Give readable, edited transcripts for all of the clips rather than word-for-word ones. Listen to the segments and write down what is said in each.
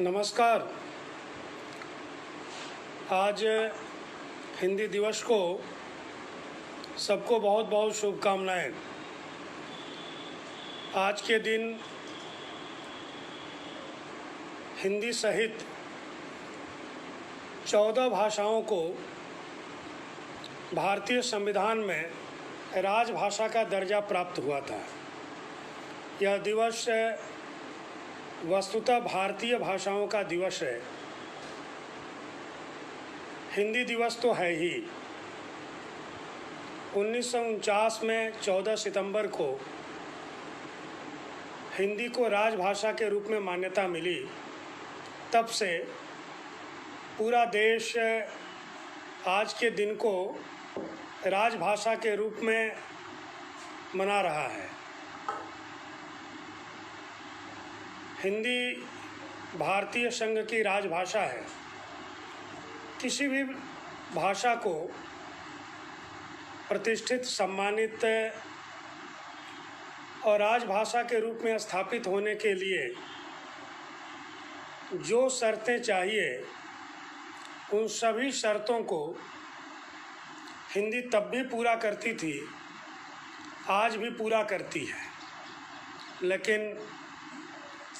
नमस्कार। आज हिंदी दिवस को सबको बहुत बहुत शुभकामनाएं। आज के दिन हिंदी सहित 14 भाषाओं को भारतीय संविधान में राजभाषा का दर्जा प्राप्त हुआ था। यह दिवस वस्तुतः भारतीय भाषाओं का दिवस है। हिंदी दिवस तो है ही। 1949 में 14 सितंबर को हिंदी को राजभाषा के रूप में मान्यता मिली। तब से पूरा देश आज के दिन को राजभाषा के रूप में मना रहा है। हिंदी भारतीय संघ की राजभाषा है। किसी भी भाषा को प्रतिष्ठित, सम्मानित और राजभाषा के रूप में स्थापित होने के लिए जो शर्तें चाहिए, उन सभी शर्तों को हिंदी तब भी पूरा करती थी, आज भी पूरा करती है। लेकिन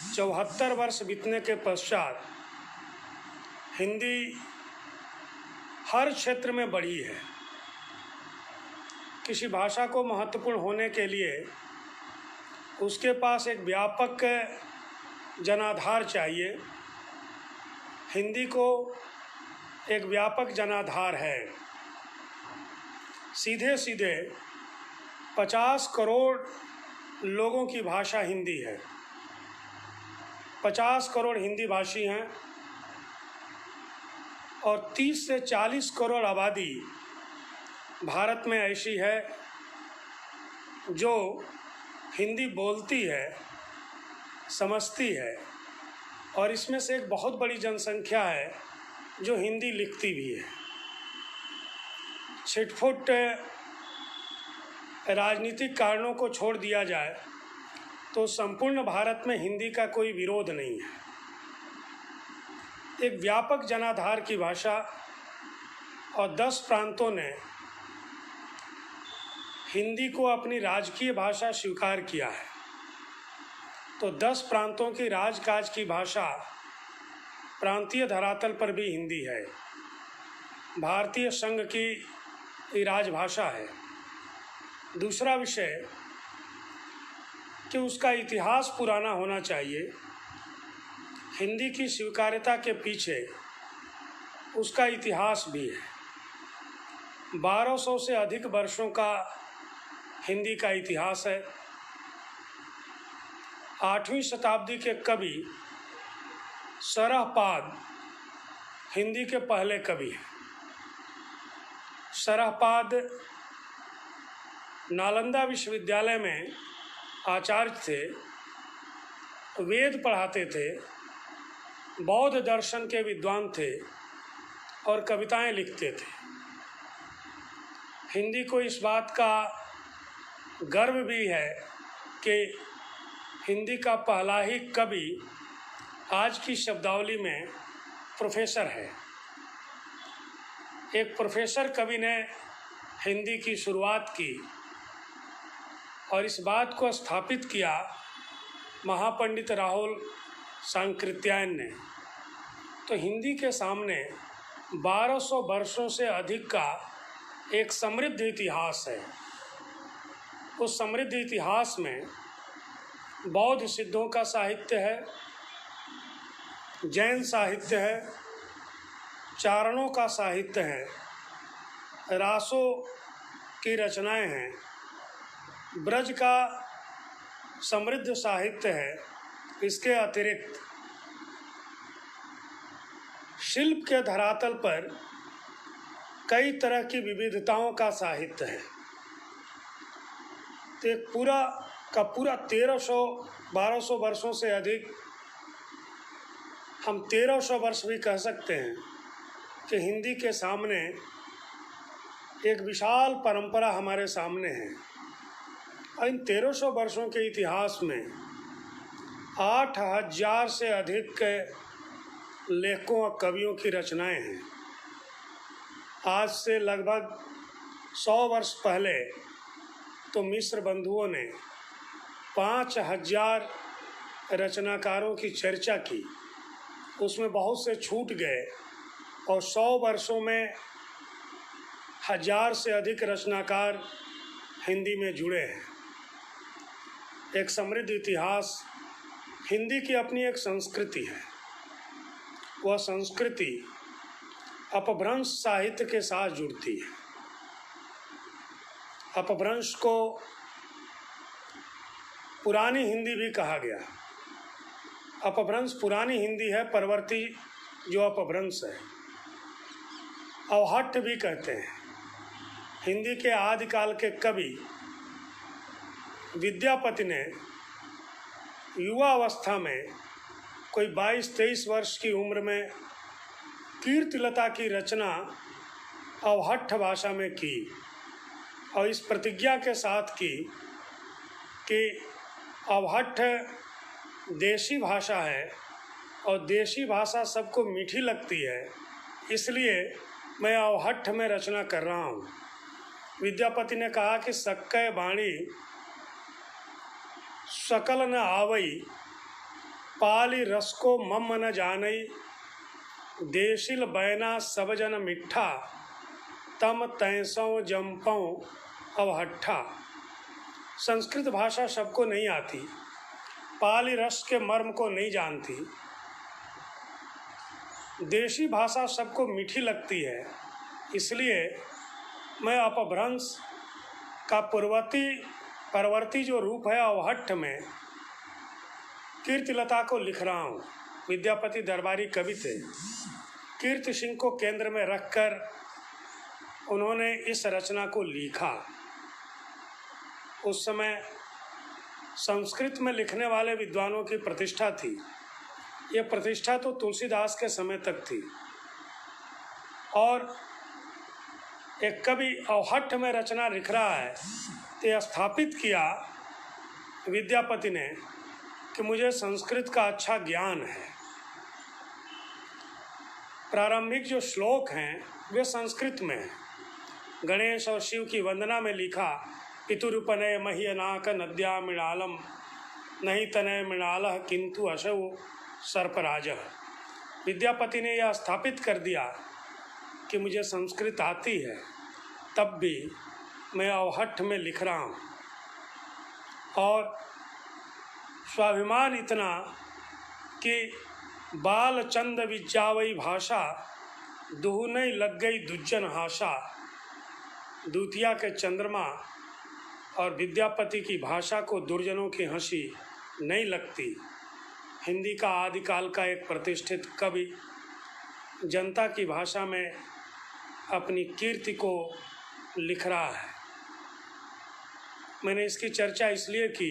74 वर्ष बीतने के पश्चात हिंदी हर क्षेत्र में बढ़ी है। किसी भाषा को महत्वपूर्ण होने के लिए उसके पास एक व्यापक जनाधार चाहिए। हिंदी को एक व्यापक जनाधार है। सीधे सीधे 50 करोड़ लोगों की भाषा हिंदी है। 50 करोड़ हिंदी भाषी हैं और 30 से 40 करोड़ आबादी भारत में ऐसी है जो हिंदी बोलती है, समझती है, और इसमें से एक बहुत बड़ी जनसंख्या है जो हिंदी लिखती भी है। छिटपुट राजनीतिक कारणों को छोड़ दिया जाए तो संपूर्ण भारत में हिंदी का कोई विरोध नहीं है। एक व्यापक जनाधार की भाषा और 10 प्रांतों ने हिंदी को अपनी राजकीय भाषा स्वीकार किया है। तो 10 प्रांतों की राजकाज की भाषा प्रांतीय धरातल पर भी हिंदी है। भारतीय संघ की राजभाषा है। दूसरा विषय कि उसका इतिहास पुराना होना चाहिए। हिंदी की स्वीकार्यता के पीछे उसका इतिहास भी है। 1200 से अधिक वर्षों का हिंदी का इतिहास है। 8वीं शताब्दी के कवि सरहपाद हिंदी के पहले कवि हैं। सरहपाद नालंदा विश्वविद्यालय में आचार्य थे, वेद पढ़ाते थे, बौद्ध दर्शन के विद्वान थे और कविताएं लिखते थे। हिंदी को इस बात का गर्व भी है कि हिंदी का पहला ही कवि आज की शब्दावली में प्रोफेसर है। एक प्रोफेसर कवि ने हिंदी की शुरुआत की और इस बात को स्थापित किया महापंडित राहुल सांकृत्यायन ने। तो हिंदी के सामने 1200 वर्षों से अधिक का एक समृद्ध इतिहास है। उस समृद्ध इतिहास में बौद्ध सिद्धों का साहित्य है, जैन साहित्य है, चारणों का साहित्य है, रासों की रचनाएं हैं, ब्रज का समृद्ध साहित्य है। इसके अतिरिक्त शिल्प के धरातल पर कई तरह की विविधताओं का साहित्य है। तो एक पूरा 1300-1200 वर्षों से अधिक, हम 1300 वर्ष भी कह सकते हैं कि हिंदी के सामने एक विशाल परंपरा हमारे सामने है। और इन 1300 वर्षों के इतिहास में 8000 से अधिक लेखकों और कवियों की रचनाएं हैं। आज से लगभग 100 वर्ष पहले तो मिस्र बंधुओं ने 5000 रचनाकारों की चर्चा की, उसमें बहुत से छूट गए और 100 वर्षों में 1000 से अधिक रचनाकार हिंदी में जुड़े हैं। एक समृद्ध इतिहास, हिंदी की अपनी एक संस्कृति है। वह संस्कृति अपभ्रंश साहित्य के साथ जुड़ती है। अपभ्रंश को पुरानी हिंदी भी कहा गया। अपभ्रंश पुरानी हिंदी है, परवर्ती जो अपभ्रंश है अवहट्ठ भी कहते हैं। हिंदी के आदिकाल के कवि विद्यापति ने युवा अवस्था में कोई 22-23 वर्ष की उम्र में कीर्तिलता की रचना अवहट्ठ भाषा में की और इस प्रतिज्ञा के साथ की कि अवहट्ठ देशी भाषा है और देशी भाषा सबको मीठी लगती है, इसलिए मैं अवहट्ठ में रचना कर रहा हूँ। विद्यापति ने कहा कि सक्कय बाणी सकल न आवई, पाली रस को मम न जानई, देशिल बैना सब जन मिठा, तम तैसों जम्पों अवहट्ठा। संस्कृत भाषा सबको नहीं आती, पाली रस के मर्म को नहीं जानती, देशी भाषा सबको मीठी लगती है, इसलिए मैं अपभ्रंश का परवर्ती जो रूप है अवहट्ठ में कीर्तिलता को लिख रहा हूँ। विद्यापति दरबारी कवि थे। कीर्ति सिंह को केंद्र में रखकर उन्होंने इस रचना को लिखा। उस समय संस्कृत में लिखने वाले विद्वानों की प्रतिष्ठा थी। ये प्रतिष्ठा तो तुलसीदास के समय तक थी और एक कवि अवहट्ठ में रचना लिख रहा है तो यह स्थापित किया विद्यापति ने कि मुझे संस्कृत का अच्छा ज्ञान है। प्रारंभिक जो श्लोक हैं वे संस्कृत में हैं। गणेश और शिव की वंदना में लिखा, पितुरुपनय मह्यनाक नद्या मृणालम नहीं तनय मृणालः किंतु अशौ सर्पराजः। विद्यापति ने यह स्थापित कर दिया कि मुझे संस्कृत आती है, तब भी मैं अवहट्ठ में लिख रहा हूँ और स्वाभिमान इतना कि बाल चंद विज्जावई भाषा, दुहुनई लग गई दुज्जन हाशा। दूतिया के चंद्रमा और विद्यापति की भाषा को दुर्जनों की हंसी नहीं लगती। हिंदी का आदिकाल का एक प्रतिष्ठित कवि जनता की भाषा में अपनी कीर्ति को लिख रहा है। मैंने इसकी चर्चा इसलिए की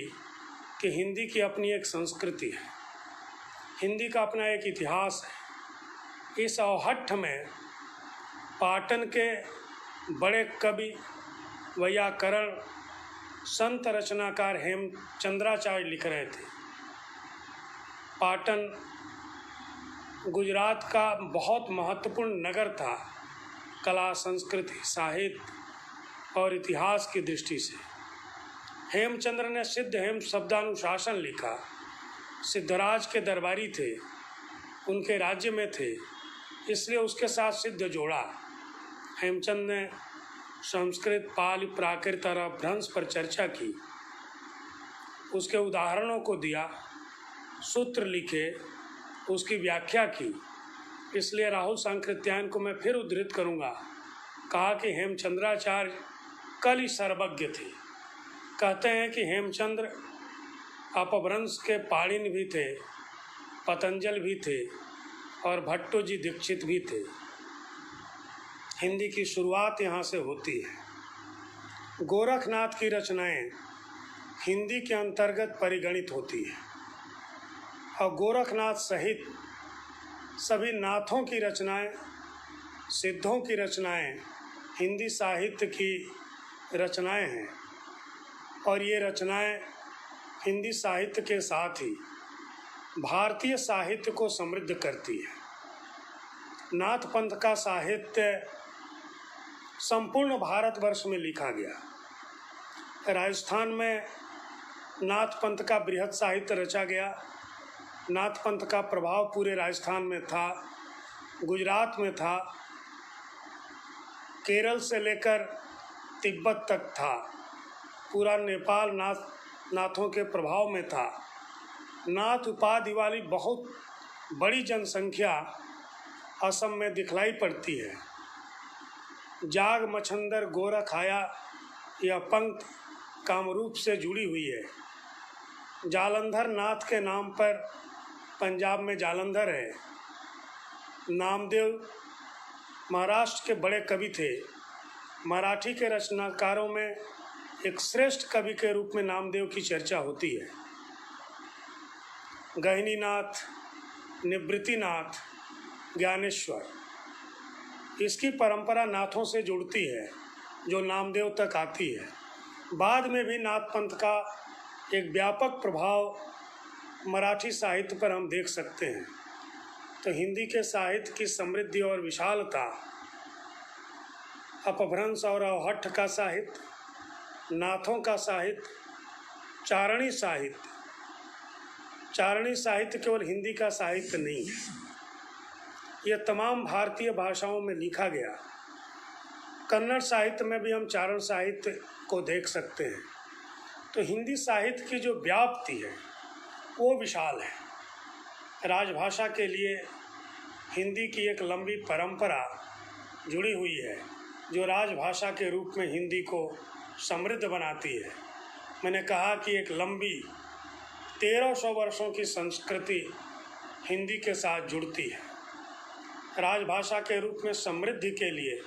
कि हिंदी की अपनी एक संस्कृति है, हिंदी का अपना एक इतिहास है। इस अवहट्ठ में पाटन के बड़े कवि वैयाकरण संत रचनाकार हेमचंद्राचार्य लिख रहे थे। पाटन गुजरात का बहुत महत्वपूर्ण नगर था कला, संस्कृति, साहित्य और इतिहास की दृष्टि से। हेमचंद्र ने सिद्ध हेम शब्दानुशासन लिखा। सिद्धराज के दरबारी थे, उनके राज्य में थे, इसलिए उसके साथ सिद्ध जोड़ा। हेमचंद ने संस्कृत, पाली, प्राकृत और अपभ्रंश पर चर्चा की, उसके उदाहरणों को दिया, सूत्र लिखे, उसकी व्याख्या की। इसलिए राहुल सांकृत्यायन को मैं फिर उद्धृत करूँगा। कहा कि हेमचंद्राचार्य कलि सर्वज्ञ थे। कहते हैं कि हेमचंद्र अपभ्रंश के पाणिनि भी थे, पतंजल भी थे और भट्टो जी दीक्षित भी थे। हिंदी की शुरुआत यहाँ से होती है। गोरखनाथ की रचनाएं हिंदी के अंतर्गत परिगणित होती हैं और गोरखनाथ सहित सभी नाथों की रचनाएं, सिद्धों की रचनाएं हिंदी साहित्य की रचनाएं हैं और ये रचनाएं हिंदी साहित्य के साथ ही भारतीय साहित्य को समृद्ध करती है। नाथ पंथ का साहित्य संपूर्ण भारतवर्ष में लिखा गया। राजस्थान में नाथ पंथ का बृहद साहित्य रचा गया। नाथ पंथ का प्रभाव पूरे राजस्थान में था, गुजरात में था, केरल से लेकर तिब्बत तक था, पूरा नेपाल नाथों के प्रभाव में था। नाथ उपाधि वाली बहुत बड़ी जनसंख्या असम में दिखलाई पड़ती है। जाग, मछंदर, गोरखाया यह पंक्ति कामरूप से जुड़ी हुई है। जालंधर नाथ के नाम पर पंजाब में जालंधर है। नामदेव महाराष्ट्र के बड़े कवि थे। मराठी के रचनाकारों में एक श्रेष्ठ कवि के रूप में नामदेव की चर्चा होती है। गहनीनाथ, निवृत्तिनाथ, ज्ञानेश्वर, इसकी परंपरा नाथों से जुड़ती है जो नामदेव तक आती है। बाद में भी नाथ पंथ का एक व्यापक प्रभाव मराठी साहित्य पर हम देख सकते हैं। तो हिंदी के साहित्य की समृद्धि और विशालता, अपभ्रंश और अवहट्ठ का साहित्य, नाथों का साहित्य, चारणी साहित्य। चारणी साहित्य केवल हिंदी का साहित्य नहीं है, यह तमाम भारतीय भाषाओं में लिखा गया। कन्नड़ साहित्य में भी हम चारण साहित्य को देख सकते हैं। तो हिंदी साहित्य की जो व्याप्ति है वो विशाल है। राजभाषा के लिए हिंदी की एक लंबी परंपरा जुड़ी हुई है जो राजभाषा के रूप में हिंदी को समृद्ध बनाती है। मैंने कहा कि एक लंबी 1300 वर्षों की संस्कृति हिंदी के साथ जुड़ती है। राजभाषा के रूप में समृद्धि के लिए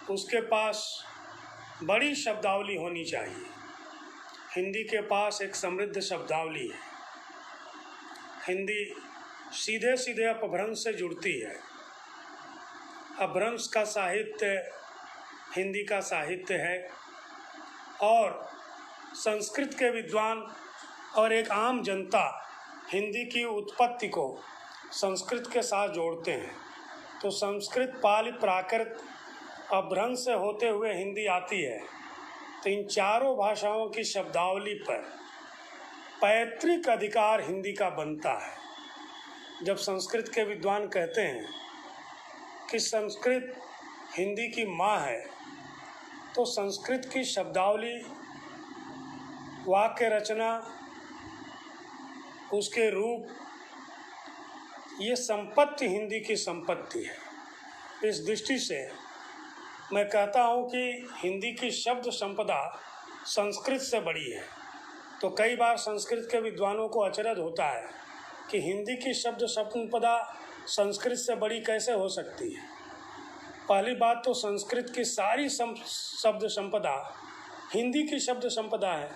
उसके पास बड़ी शब्दावली होनी चाहिए। हिंदी के पास एक समृद्ध शब्दावली है। हिंदी सीधे सीधे अपभ्रंश से जुड़ती है। अपभ्रंश का साहित्य हिंदी का साहित्य है और संस्कृत के विद्वान और एक आम जनता हिंदी की उत्पत्ति को संस्कृत के साथ जोड़ते हैं। तो संस्कृत, पाली, प्राकृत, अपभ्रंश से होते हुए हिंदी आती है। तो इन चारों भाषाओं की शब्दावली पर पैतृक अधिकार हिंदी का बनता है। जब संस्कृत के विद्वान कहते हैं कि संस्कृत हिंदी की माँ है, तो संस्कृत की शब्दावली, वाक्य रचना, उसके रूप, ये संपत्ति हिंदी की संपत्ति है। इस दृष्टि से मैं कहता हूँ कि हिंदी की शब्द संपदा संस्कृत से बड़ी है। तो कई बार संस्कृत के विद्वानों को अचरज होता है कि हिंदी की शब्द संपदा संस्कृत से बड़ी कैसे हो सकती है। पहली बात तो संस्कृत की सारी शब्द संपदा हिंदी की शब्द संपदा है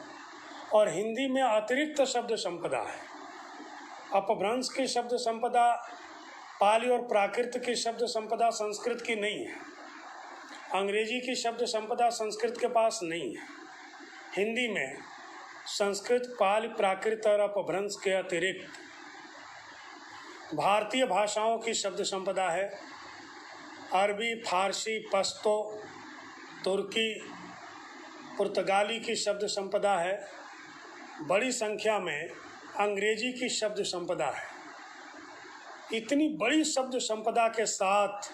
और हिंदी में अतिरिक्त शब्द संपदा है। अपभ्रंश की शब्द संपदा, पाली और प्राकृत की शब्द संपदा संस्कृत की नहीं है। अंग्रेजी की शब्द संपदा संस्कृत के पास नहीं है। हिंदी में संस्कृत, पाली, प्राकृत और अपभ्रंश के अतिरिक्त भारतीय भाषाओं की शब्द संपदा है। अरबी, फारसी, पश्तो, तुर्की, पुर्तगाली की शब्द संपदा है। बड़ी संख्या में अंग्रेजी की शब्द संपदा है। इतनी बड़ी शब्द संपदा के साथ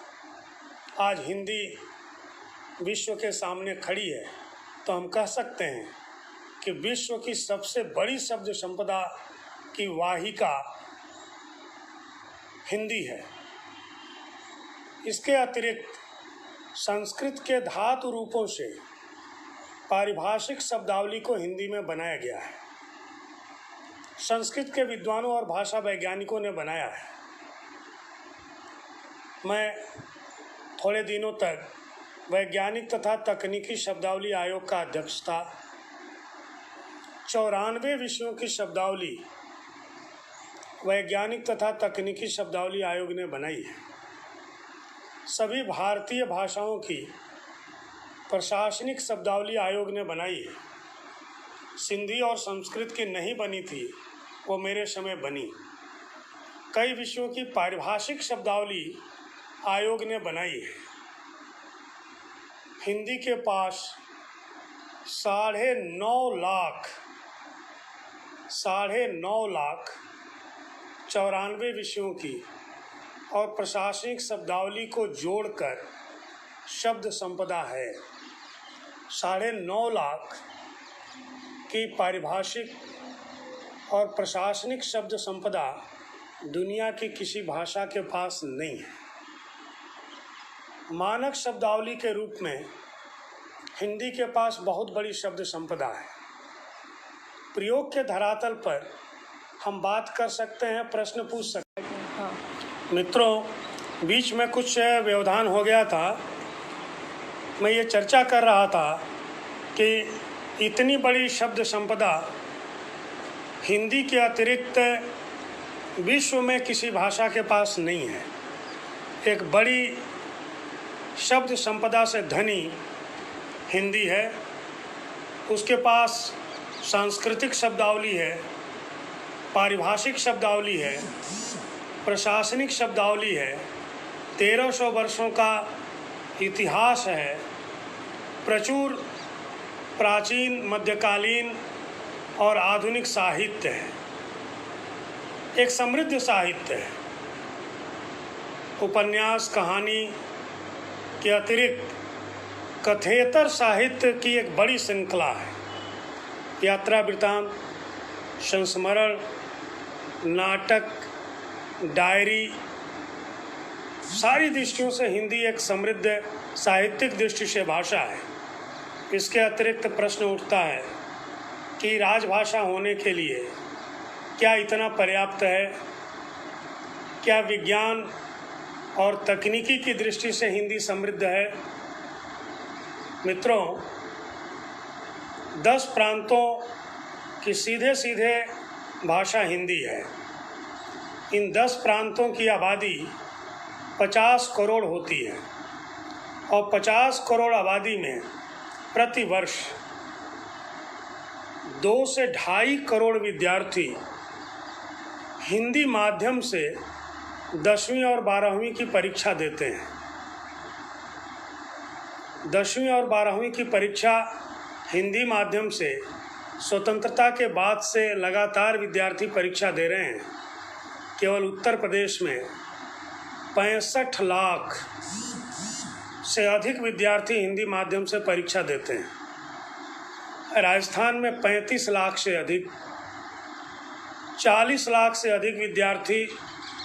आज हिंदी विश्व के सामने खड़ी है। तो हम कह सकते हैं कि विश्व की सबसे बड़ी शब्द संपदा की वाहिका हिंदी है। इसके अतिरिक्त संस्कृत के धातु रूपों से पारिभाषिक शब्दावली को हिंदी में बनाया गया है। संस्कृत के विद्वानों और भाषा वैज्ञानिकों ने बनाया है। मैं थोड़े दिनों तक वैज्ञानिक तथा तकनीकी शब्दावली आयोग का अध्यक्ष था। 94 विषयों की शब्दावली वैज्ञानिक तथा तकनीकी शब्दावली आयोग ने बनाई है। सभी भारतीय भाषाओं की प्रशासनिक शब्दावली आयोग ने बनाई है। सिंधी और संस्कृत की नहीं बनी थी, वो मेरे समय बनी। कई विषयों की पारिभाषिक शब्दावली आयोग ने बनाई है। हिंदी के पास 9.5 लाख 94 विषयों की और प्रशासनिक शब्दावली को जोड़कर शब्द संपदा है। 9.5 लाख की पारिभाषिक और प्रशासनिक शब्द संपदा दुनिया की किसी भाषा के पास नहीं है। मानक शब्दावली के रूप में हिंदी के पास बहुत बड़ी शब्द संपदा है। प्रयोग के धरातल पर हम बात कर सकते हैं, प्रश्न पूछ सकते हैं। हाँ। मित्रों, बीच में कुछ व्यवधान हो गया था। मैं ये चर्चा कर रहा था कि इतनी बड़ी शब्द संपदा हिंदी के अतिरिक्त विश्व में किसी भाषा के पास नहीं है। एक बड़ी शब्द संपदा से धनी हिंदी है। उसके पास सांस्कृतिक शब्दावली है, पारिभाषिक शब्दावली है, प्रशासनिक शब्दावली है, 1300 वर्षों का इतिहास है, प्रचुर प्राचीन, मध्यकालीन और आधुनिक साहित्य है, एक समृद्ध साहित्य है। उपन्यास, कहानी के अतिरिक्त कथेतर साहित्य की एक बड़ी श्रृंखला है। यात्रा वृत्तांत, संस्मरण, नाटक, डायरी, सारी दृष्टियों से हिंदी एक समृद्ध साहित्यिक दृष्टि से भाषा है। इसके अतिरिक्त प्रश्न उठता है कि राजभाषा होने के लिए क्या इतना पर्याप्त है? क्या विज्ञान और तकनीकी की दृष्टि से हिंदी समृद्ध है? मित्रों, 10 प्रांतों की सीधे सीधे भाषा हिंदी है। इन 10 प्रांतों की आबादी 50 करोड़ होती है और 50 करोड़ आबादी में प्रति वर्ष 2 से 2.5 करोड़ विद्यार्थी हिंदी माध्यम से 10वीं और 12वीं की परीक्षा देते हैं। 10वीं और 12वीं की परीक्षा हिंदी माध्यम से स्वतंत्रता के बाद से लगातार विद्यार्थी परीक्षा दे रहे हैं। केवल उत्तर प्रदेश में 65 लाख से अधिक विद्यार्थी हिंदी माध्यम से परीक्षा देते हैं। राजस्थान में 35 लाख से अधिक, 40 लाख से अधिक विद्यार्थी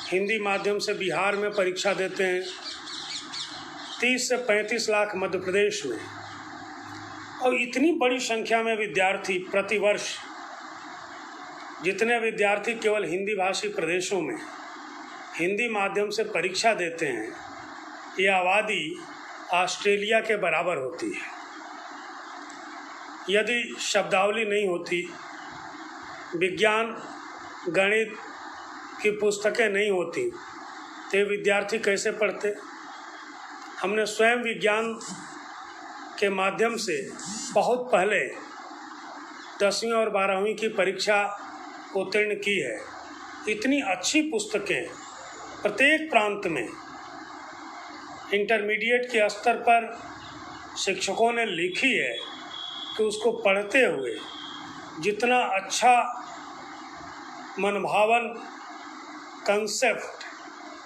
हिंदी माध्यम से बिहार में परीक्षा देते हैं। 30 से 35 लाख मध्य प्रदेश में। और इतनी बड़ी संख्या में विद्यार्थी प्रतिवर्ष, जितने विद्यार्थी केवल हिंदी भाषी प्रदेशों में हिंदी माध्यम से परीक्षा देते हैं, यह आबादी ऑस्ट्रेलिया के बराबर होती है। यदि शब्दावली नहीं होती, विज्ञान गणित की पुस्तकें नहीं होती, तो ये विद्यार्थी कैसे पढ़ते? हमने स्वयं विज्ञान के माध्यम से बहुत पहले 10वीं और 12वीं की परीक्षा उत्तीर्ण की है। इतनी अच्छी पुस्तकें प्रत्येक प्रांत में इंटरमीडिएट के स्तर पर शिक्षकों ने लिखी है कि उसको पढ़ते हुए जितना अच्छा मनभावन कंसेप्ट,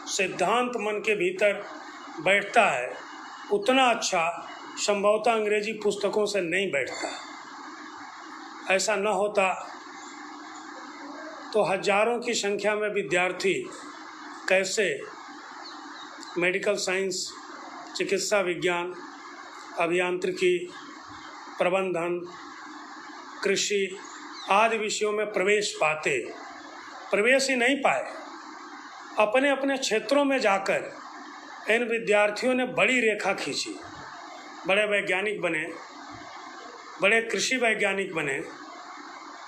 सिद्धांत मन के भीतर बैठता है, उतना अच्छा संभवतः अंग्रेजी पुस्तकों से नहीं बैठता। ऐसा न होता तो हजारों की संख्या में विद्यार्थी कैसे मेडिकल साइंस, चिकित्सा विज्ञान, अभियांत्रिकी, प्रबंधन, कृषि आदि विषयों में प्रवेश पाते? प्रवेश ही नहीं पाए। अपने अपने क्षेत्रों में जाकर इन विद्यार्थियों ने बड़ी रेखा खींची, बड़े वैज्ञानिक बने, बड़े कृषि वैज्ञानिक बने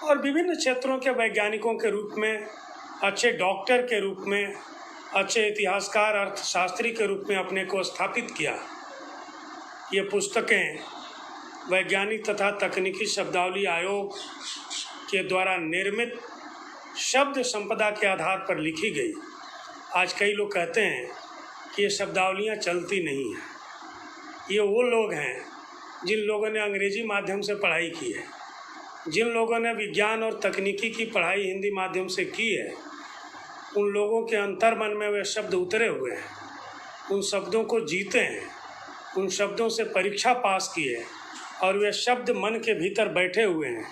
और विभिन्न क्षेत्रों के वैज्ञानिकों के रूप में, अच्छे डॉक्टर के रूप में, अच्छे इतिहासकार, अर्थशास्त्री के रूप में अपने को स्थापित किया। ये पुस्तकें वैज्ञानिक तथा तकनीकी शब्दावली आयोग के द्वारा निर्मित शब्द संपदा के आधार पर लिखी गई। आज कई लोग कहते हैं ये शब्दावलियाँ चलती नहीं हैं। ये वो लोग हैं जिन लोगों ने अंग्रेजी माध्यम से पढ़ाई की है, जिन लोगों ने विज्ञान और तकनीकी की पढ़ाई हिंदी माध्यम से की है, उन लोगों के अंतर्मन में वे शब्द उतरे हुए हैं, उन शब्दों को जीते हैं, उन शब्दों से परीक्षा पास की है और वे शब्द मन के भीतर बैठे हुए हैं।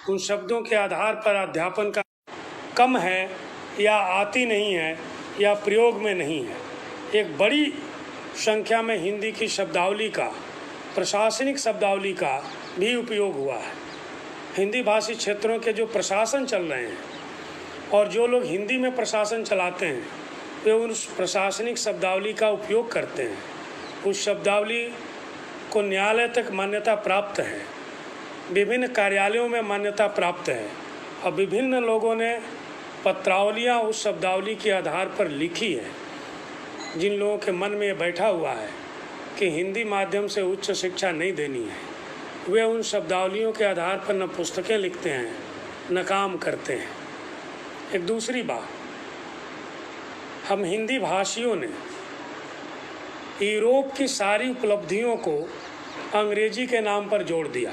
उन शब्दों के आधार पर अध्यापन का कम है या आती नहीं है या प्रयोग में नहीं है। एक बड़ी संख्या में हिंदी की शब्दावली का, प्रशासनिक शब्दावली का भी उपयोग हुआ है। हिंदी भाषी क्षेत्रों के जो प्रशासन चल रहे हैं और जो लोग हिंदी में प्रशासन चलाते हैं, वे उस प्रशासनिक शब्दावली का उपयोग करते हैं। उस शब्दावली को न्यायालय तक मान्यता प्राप्त है, विभिन्न कार्यालयों में मान्यता प्राप्त है और विभिन्न लोगों ने पत्रावलियाँ उस शब्दावली के आधार पर लिखी है। जिन लोगों के मन में ये बैठा हुआ है कि हिंदी माध्यम से उच्च शिक्षा नहीं देनी है, वे उन शब्दावलियों के आधार पर न पुस्तकें लिखते हैं न काम करते हैं। एक दूसरी बात, हम हिंदी भाषियों ने यूरोप की सारी उपलब्धियों को अंग्रेजी के नाम पर जोड़ दिया।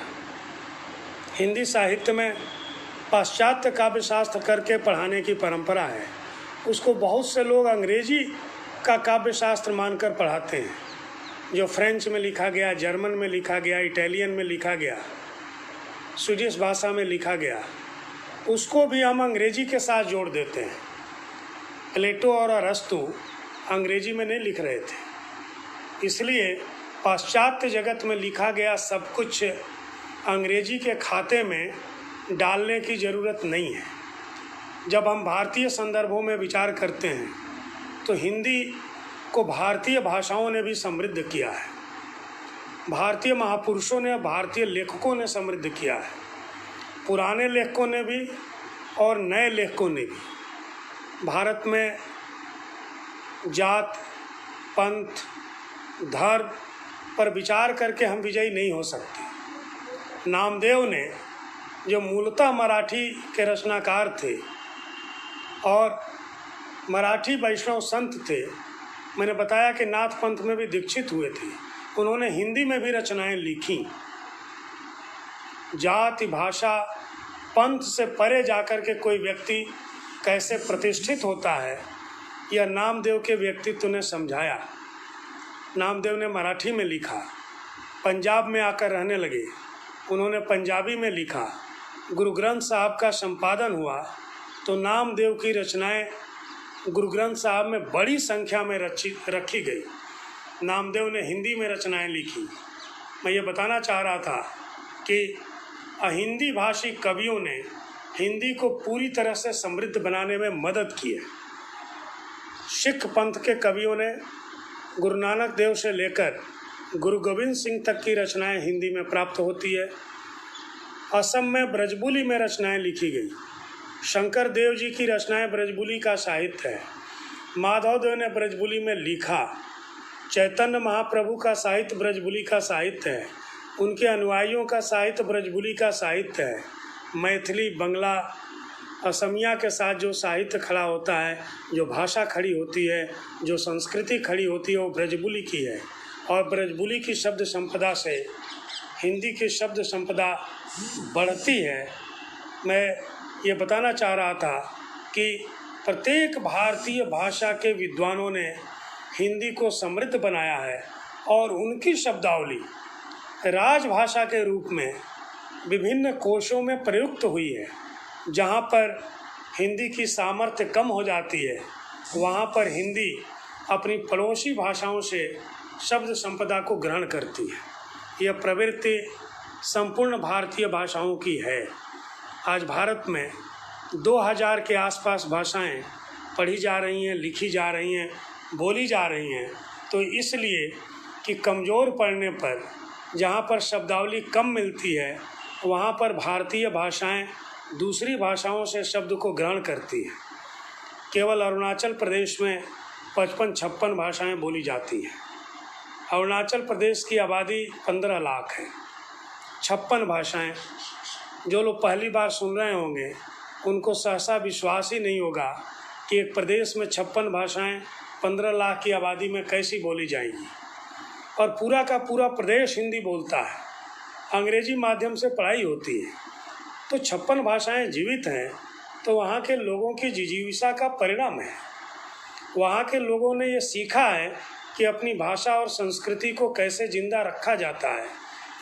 हिंदी साहित्य में पाश्चात्य काव्य शास्त्र करके पढ़ाने की परंपरा है, उसको बहुत से लोग अंग्रेजी का काव्य शास्त्र मानकर पढ़ाते हैं। जो फ्रेंच में लिखा गया, जर्मन में लिखा गया, इटालियन में लिखा गया, स्वीडिश भाषा में लिखा गया, उसको भी हम अंग्रेजी के साथ जोड़ देते हैं। प्लेटो और अरस्तु अंग्रेजी में नहीं लिख रहे थे, इसलिए पाश्चात्य जगत में लिखा गया सब कुछ अंग्रेजी के खाते में डालने की ज़रूरत नहीं है। जब हम भारतीय संदर्भों में विचार करते हैं तो हिंदी को भारतीय भाषाओं ने भी समृद्ध किया है। भारतीय महापुरुषों ने, भारतीय लेखकों ने समृद्ध किया है, पुराने लेखकों ने भी और नए लेखकों ने भी। भारत में जात, पंथ, धर्म पर विचार करके हम विजयी नहीं हो सकते। नामदेव ने, जो मूलतः मराठी के रचनाकार थे और मराठी वैष्णव संत थे, मैंने बताया कि नाथ पंथ में भी दीक्षित हुए थे, उन्होंने हिंदी में भी रचनाएं लिखी। जाति, भाषा, पंथ से परे जाकर के कोई व्यक्ति कैसे प्रतिष्ठित होता है, यह नामदेव के व्यक्तित्व ने समझाया। नामदेव ने मराठी में लिखा, पंजाब में आकर रहने लगे, उन्होंने पंजाबी में लिखा। गुरु ग्रंथ साहब का संपादन हुआ तो नामदेव की रचनाएं गुरु ग्रंथ साहब में बड़ी संख्या में रखी गई। नामदेव ने हिंदी में रचनाएं लिखी। मैं ये बताना चाह रहा था कि हिंदी भाषी कवियों ने हिंदी को पूरी तरह से समृद्ध बनाने में मदद की है। सिख पंथ के कवियों ने गुरु नानक देव से लेकर गुरु गोविंद सिंह तक की रचनाएं हिंदी में प्राप्त होती है। असम में ब्रजबुली में रचनाएं लिखी गई। शंकर देव जी की रचनाएं ब्रजबुली का साहित्य है। माधव देव ने ब्रजबुली में लिखा। चैतन्य महाप्रभु का साहित्य ब्रजबुली का साहित्य है। उनके अनुयायियों का साहित्य ब्रजबुली का साहित्य है। मैथिली, बंगला, असमिया के साथ जो साहित्य खड़ा होता है, जो भाषा खड़ी होती है, जो संस्कृति खड़ी होती है, वो ब्रजबुली की है। और ब्रजबुली की शब्द संपदा से हिंदी की शब्द संपदा बढ़ती है। मैं ये बताना चाह रहा था कि प्रत्येक भारतीय भाषा के विद्वानों ने हिंदी को समृद्ध बनाया है और उनकी शब्दावली राजभाषा के रूप में विभिन्न कोशों में प्रयुक्त हुई है। जहाँ पर हिंदी की सामर्थ्य कम हो जाती है, वहाँ पर हिंदी अपनी पड़ोसी भाषाओं से शब्द संपदा को ग्रहण करती है। यह प्रवृत्ति संपूर्ण भारतीय भाषाओं की है। आज भारत में 2000 के आसपास भाषाएं पढ़ी जा रही हैं, लिखी जा रही हैं, बोली जा रही हैं। तो इसलिए कि कमज़ोर पड़ने पर, जहाँ पर शब्दावली कम मिलती है, वहाँ पर भारतीय भाषाएं दूसरी भाषाओं से शब्द को ग्रहण करती हैं। केवल अरुणाचल प्रदेश में 55-56 भाषाएं बोली जाती हैं। अरुणाचल प्रदेश की आबादी 15 लाख है। 56 भाषाएं। जो लोग पहली बार सुन रहे होंगे उनको सहसा विश्वास ही नहीं होगा कि एक प्रदेश में 56 भाषाएं 15 लाख की आबादी में कैसी बोली जाएंगी, और पूरा का पूरा प्रदेश हिंदी बोलता है, अंग्रेजी माध्यम से पढ़ाई होती है, तो 56 भाषाएं जीवित हैं, तो वहाँ के लोगों की जिजीविका का परिणाम है। वहाँ के लोगों ने ये सीखा है कि अपनी भाषा और संस्कृति को कैसे जिंदा रखा जाता है।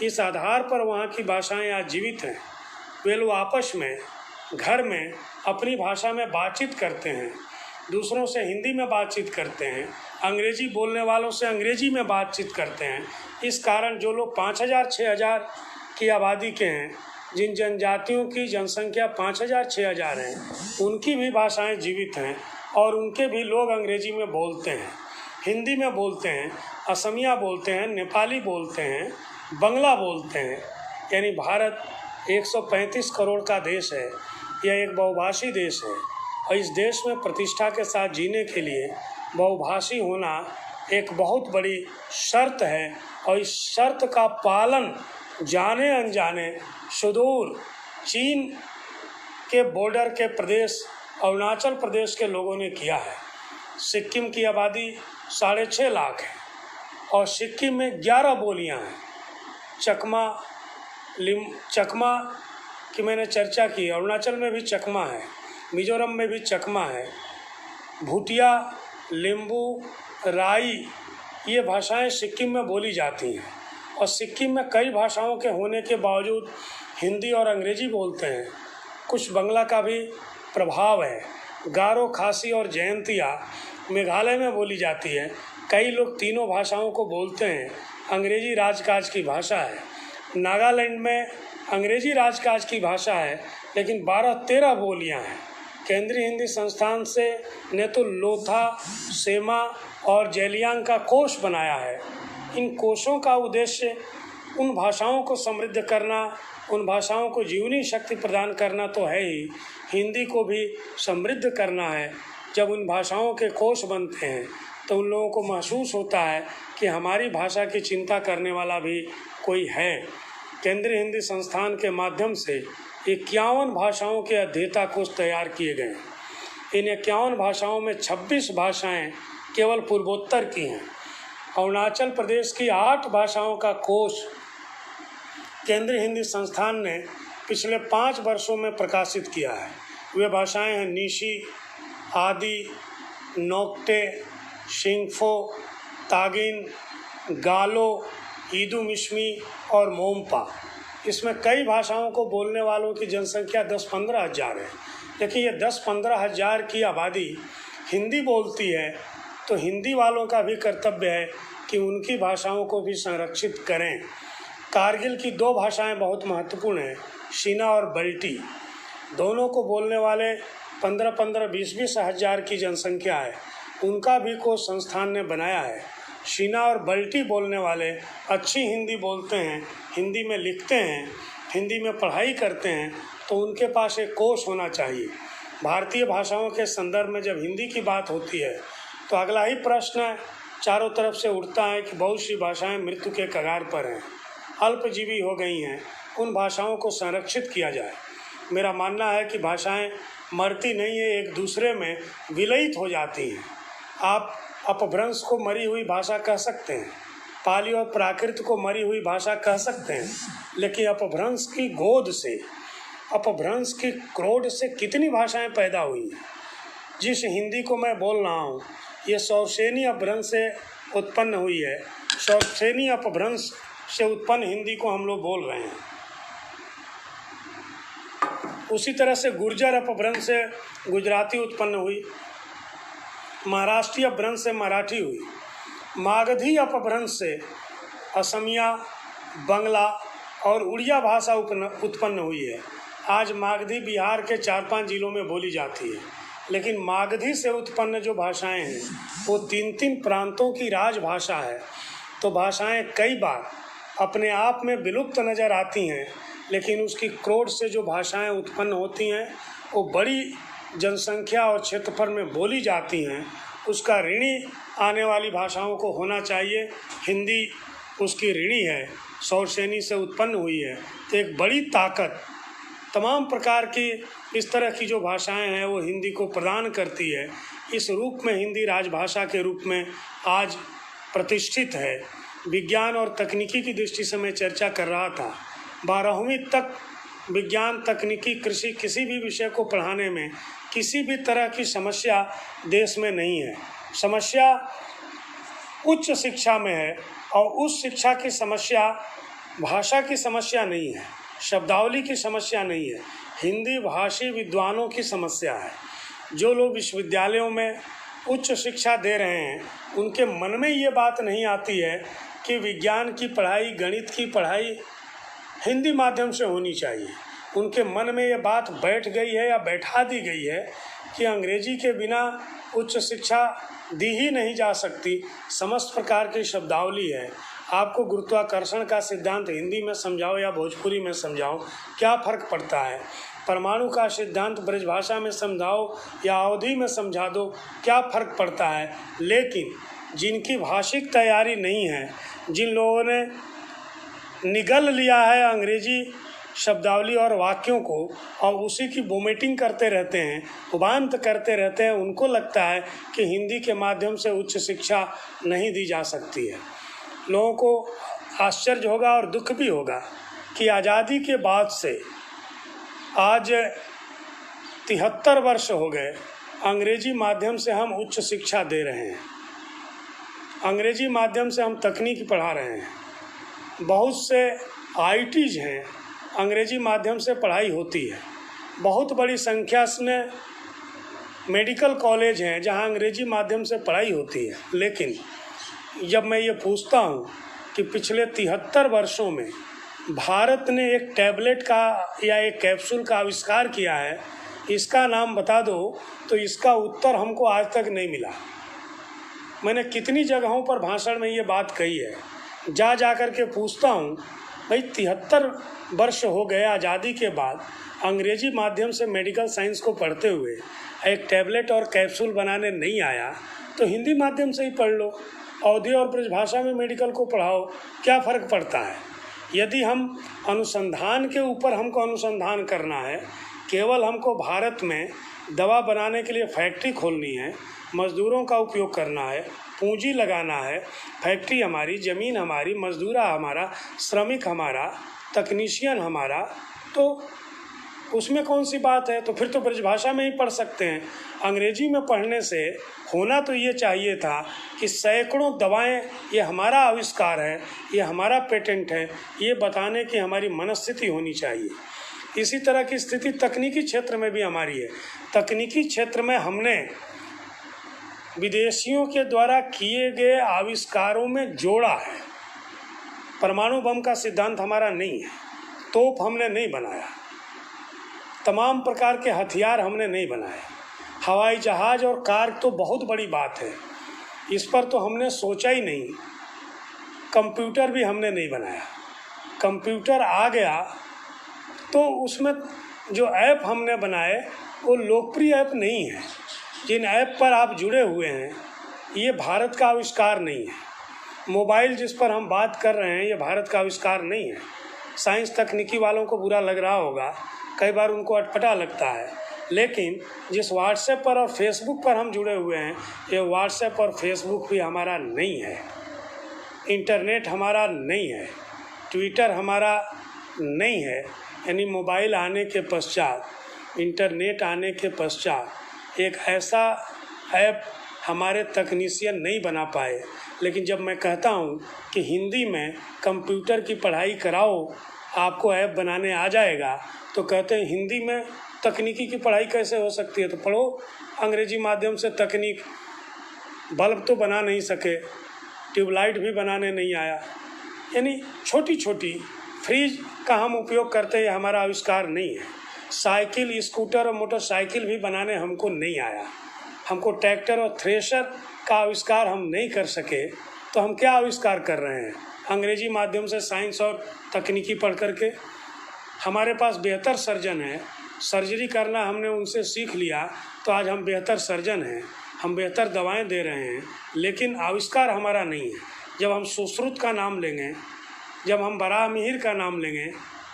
इस आधार पर वहाँ की भाषाएं आज जीवित हैं। वे लोग आपस में घर में अपनी भाषा में बातचीत करते हैं, दूसरों से हिंदी में बातचीत करते हैं, अंग्रेजी बोलने वालों से अंग्रेजी में बातचीत करते हैं। इस कारण जो लोग 5000-6000 की आबादी के हैं, जिन जनजातियों की जनसंख्या 5000-6000 है, उनकी भी भाषाएं जीवित हैं और उनके भी लोग अंग्रेजी में बोलते हैं, हिंदी में बोलते हैं, असमिया बोलते हैं, नेपाली बोलते हैं, बंगला बोलते हैं। यानी भारत 135 करोड़ का देश है, यह एक बहुभाषी देश है, और इस देश में प्रतिष्ठा के साथ जीने के लिए बहुभाषी होना एक बहुत बड़ी शर्त है, और इस शर्त का पालन जाने अनजाने सुदूर चीन के बॉर्डर के प्रदेश अरुणाचल प्रदेश के लोगों ने किया है। सिक्किम की आबादी 6.5 लाख है और सिक्किम में 11 बोलियां हैं। चकमा की मैंने चर्चा की, अरुणाचल में भी चकमा है, मिजोरम में भी चकमा है, भूटिया, लिम्बू, राई, ये भाषाएं सिक्किम में बोली जाती हैं। और सिक्किम में कई भाषाओं के होने के बावजूद हिंदी और अंग्रेजी बोलते हैं। कुछ बंगला का भी प्रभाव है। गारो, खासी और जयंतिया मेघालय में बोली जाती है। कई लोग तीनों भाषाओं को बोलते हैं। अंग्रेजी राजकाज की भाषा है। नागालैंड में अंग्रेजी राजकाज की भाषा है, लेकिन 12-13 बोलियां हैं। केंद्रीय हिंदी संस्थान से ने तो लोथा, सेमा और जेलियांग का कोष बनाया है। इन कोषों का उद्देश्य उन भाषाओं को समृद्ध करना, उन भाषाओं को जीवनी शक्ति प्रदान करना तो है ही, हिंदी को भी समृद्ध करना है। जब उन भाषाओं के कोष बनते हैं तो उन लोगों को महसूस होता है कि हमारी भाषा की चिंता करने वाला भी कोई है। केंद्रीय हिंदी संस्थान के माध्यम से 51 भाषाओं के अध्येता कोष तैयार किए गए। इन 51 भाषाओं में 26 भाषाएं केवल पूर्वोत्तर की हैं। अरुणाचल प्रदेश की 8 भाषाओं का कोष केंद्रीय हिंदी संस्थान ने पिछले 5 वर्षों में प्रकाशित किया है। वे भाषाएं हैं नीशी, आदि, नोक्टे, शिंगफो, तागिन, गालो, ईदुमिश्मी और मोम्पा। इसमें कई भाषाओं को बोलने वालों की जनसंख्या 10-15 हज़ार है। लेकिन ये 10-15 हज़ार की आबादी हिंदी बोलती है, तो हिंदी वालों का भी कर्तव्य है कि उनकी भाषाओं को भी संरक्षित करें। कारगिल की 2 भाषाएं बहुत महत्वपूर्ण हैं, शीना और बल्टी। दोनों को बोलने वाले 15-15, 20-20 हज़ार की जनसंख्या है। उनका भी कोई संस्थान ने बनाया है। शीना और बल्टी बोलने वाले अच्छी हिंदी बोलते हैं, हिंदी में लिखते हैं, हिंदी में पढ़ाई करते हैं, तो उनके पास एक कोष होना चाहिए। भारतीय भाषाओं के संदर्भ में जब हिंदी की बात होती है तो अगला ही प्रश्न चारों तरफ से उठता है कि बहुत सी भाषाएं मृत्यु के कगार पर हैं, अल्पजीवी हो गई हैं, उन भाषाओं को संरक्षित किया जाए। मेरा मानना है कि भाषाएं मरती नहीं है, एक दूसरे में विलयित हो जाती हैं। आप अपभ्रंश को मरी हुई भाषा कह सकते हैं, पाली और प्राकृत को मरी हुई भाषा कह सकते हैं, लेकिन अपभ्रंश की गोद से, अपभ्रंश की क्रोध से कितनी भाषाएं पैदा हुई हैं। जिस हिंदी को मैं बोल रहा हूँ, ये सौरसेनी अपभ्रंश से उत्पन्न हुई है। सौरसेनी अपभ्रंश से उत्पन्न हिंदी को हम लोग बोल रहे हैं। उसी तरह से गुर्जर अपभ्रंश से गुजराती उत्पन्न हुई, महाराष्ट्रीय अपभ्रंश से मराठी हुई, मागधी अपभ्रंश से असमिया, बंगला और उड़िया भाषा उत्पन्न हुई है। आज मागधी बिहार के 4-5 जिलों में बोली जाती है, लेकिन मागधी से उत्पन्न जो भाषाएं हैं वो 3-3 प्रांतों की राजभाषा है। तो भाषाएं कई बार अपने आप में विलुप्त नज़र आती हैं, लेकिन उसकी क्रोध से जो भाषाएं उत्पन्न होती हैं वो बड़ी जनसंख्या और क्षेत्रफल में बोली जाती हैं। उसका ऋणी आने वाली भाषाओं को होना चाहिए। हिंदी उसकी ऋणी है, सौरसेनी से उत्पन्न हुई है। तो एक बड़ी ताकत, तमाम प्रकार की इस तरह की जो भाषाएं हैं वो हिंदी को प्रदान करती है। इस रूप में हिंदी राजभाषा के रूप में आज प्रतिष्ठित है। विज्ञान और तकनीकी की दृष्टि से मैं चर्चा कर रहा था। 12वीं तक विज्ञान, तकनीकी, कृषि किसी भी विषय को पढ़ाने में किसी भी तरह की समस्या देश में नहीं है। समस्या उच्च शिक्षा में है और उस शिक्षा की समस्या भाषा की समस्या नहीं है, शब्दावली की समस्या नहीं है, हिंदी भाषी विद्वानों की समस्या है। जो लोग विश्वविद्यालयों में उच्च शिक्षा दे रहे हैं उनके मन में ये बात नहीं आती है कि विज्ञान की पढ़ाई, गणित की पढ़ाई हिंदी माध्यम से होनी चाहिए। उनके मन में ये बात बैठ गई है या बैठा दी गई है कि अंग्रेजी के बिना उच्च शिक्षा दी ही नहीं जा सकती। समस्त प्रकार की शब्दावली है। आपको गुरुत्वाकर्षण का सिद्धांत हिंदी में समझाओ या भोजपुरी में समझाओ, क्या फ़र्क पड़ता है? परमाणु का सिद्धांत ब्रजभाषा में समझाओ या अवधी में समझा दो, क्या फ़र्क पड़ता है? लेकिन जिनकी भाषिक तैयारी नहीं है, जिन लोगों ने निगल लिया है अंग्रेजी शब्दावली और वाक्यों को और उसी की वोमिटिंग करते रहते हैं, उबांत करते रहते हैं, उनको लगता है कि हिंदी के माध्यम से उच्च शिक्षा नहीं दी जा सकती है। लोगों को आश्चर्य होगा और दुख भी होगा कि आज़ादी के बाद से आज 73 वर्ष हो गए, अंग्रेजी माध्यम से हम उच्च शिक्षा दे रहे हैं, अंग्रेजी माध्यम से हम तकनीक पढ़ा रहे हैं। बहुत से आईटीज हैं, अंग्रेजी माध्यम से पढ़ाई होती है। बहुत बड़ी संख्या में मेडिकल कॉलेज हैं जहां अंग्रेजी माध्यम से पढ़ाई होती है। लेकिन जब मैं ये पूछता हूँ कि पिछले 73 वर्षों में भारत ने एक टैबलेट का या एक कैप्सूल का आविष्कार किया है, इसका नाम बता दो, तो इसका उत्तर हमको आज तक नहीं मिला। मैंने कितनी जगहों पर भाषण में ये बात कही है, जा कर के पूछता हूँ, भाई 73 वर्ष हो गए आज़ादी के बाद, अंग्रेजी माध्यम से मेडिकल साइंस को पढ़ते हुए एक टैबलेट और कैप्सूल बनाने नहीं आया, तो हिंदी माध्यम से ही पढ़ लो, अवधी और ब्रजभाषा में मेडिकल को पढ़ाओ, क्या फ़र्क पड़ता है? यदि हम अनुसंधान के ऊपर हमको अनुसंधान करना है, केवल हमको भारत में दवा बनाने के लिए फैक्ट्री खोलनी है, मज़दूरों का उपयोग करना है, पूंजी लगाना है, फैक्ट्री हमारी, ज़मीन हमारी, मज़दूरा हमारा, श्रमिक हमारा, तकनीशियन हमारा, तो उसमें कौन सी बात है? तो फिर तो ब्रजभाषा में ही पढ़ सकते हैं। अंग्रेजी में पढ़ने से होना तो ये चाहिए था कि सैकड़ों दवाएं ये हमारा आविष्कार है, ये हमारा पेटेंट है, ये बताने की हमारी मनस्थिति होनी चाहिए। इसी तरह की स्थिति तकनीकी क्षेत्र में भी हमारी है। तकनीकी क्षेत्र में हमने विदेशियों के द्वारा किए गए आविष्कारों में जोड़ा है। परमाणु बम का सिद्धांत हमारा नहीं है, तोप हमने नहीं बनाया, तमाम प्रकार के हथियार हमने नहीं बनाए, हवाई जहाज़ और कार तो बहुत बड़ी बात है, इस पर तो हमने सोचा ही नहीं। कंप्यूटर भी हमने नहीं बनाया। कंप्यूटर आ गया तो उसमें जो ऐप हमने बनाए वो लोकप्रिय ऐप नहीं है। जिन ऐप पर आप जुड़े हुए हैं ये भारत का आविष्कार नहीं है। मोबाइल जिस पर हम बात कर रहे हैं ये भारत का आविष्कार नहीं है। साइंस तकनीकी वालों को बुरा लग रहा होगा, कई बार उनको अटपटा लगता है, लेकिन जिस व्हाट्सएप पर और फेसबुक पर हम जुड़े हुए हैं ये व्हाट्सएप और फेसबुक भी हमारा नहीं है, इंटरनेट हमारा नहीं है, ट्विटर हमारा नहीं है। यानी मोबाइल आने के पश्चात, इंटरनेट आने के पश्चात एक ऐसा ऐप हमारे तकनीशियन नहीं बना पाए। लेकिन जब मैं कहता हूँ कि हिंदी में कंप्यूटर की पढ़ाई कराओ, आपको ऐप बनाने आ जाएगा, तो कहते हैं हिंदी में तकनीकी की पढ़ाई कैसे हो सकती है? तो पढ़ो अंग्रेजी माध्यम से तकनीक। बल्ब तो बना नहीं सके, ट्यूबलाइट भी बनाने नहीं आया, यानी छोटी छोटी फ्रिज का हम उपयोग करते हैं, हमारा आविष्कार नहीं है। साइकिल, स्कूटर और मोटरसाइकिल भी बनाने हमको नहीं आया। हमको ट्रैक्टर और थ्रेशर का आविष्कार हम नहीं कर सके, तो हम क्या आविष्कार कर रहे हैं? अंग्रेजी माध्यम से साइंस और तकनीकी पढ़ करके। हमारे पास बेहतर सर्जन है, सर्जरी करना हमने उनसे सीख लिया, तो आज हम बेहतर सर्जन हैं, हम बेहतर दवाएं दे रहे हैं, लेकिन आविष्कार हमारा नहीं है। जब हम सुश्रुत का नाम लेंगे, जब हम बराह मिहिर का नाम लेंगे,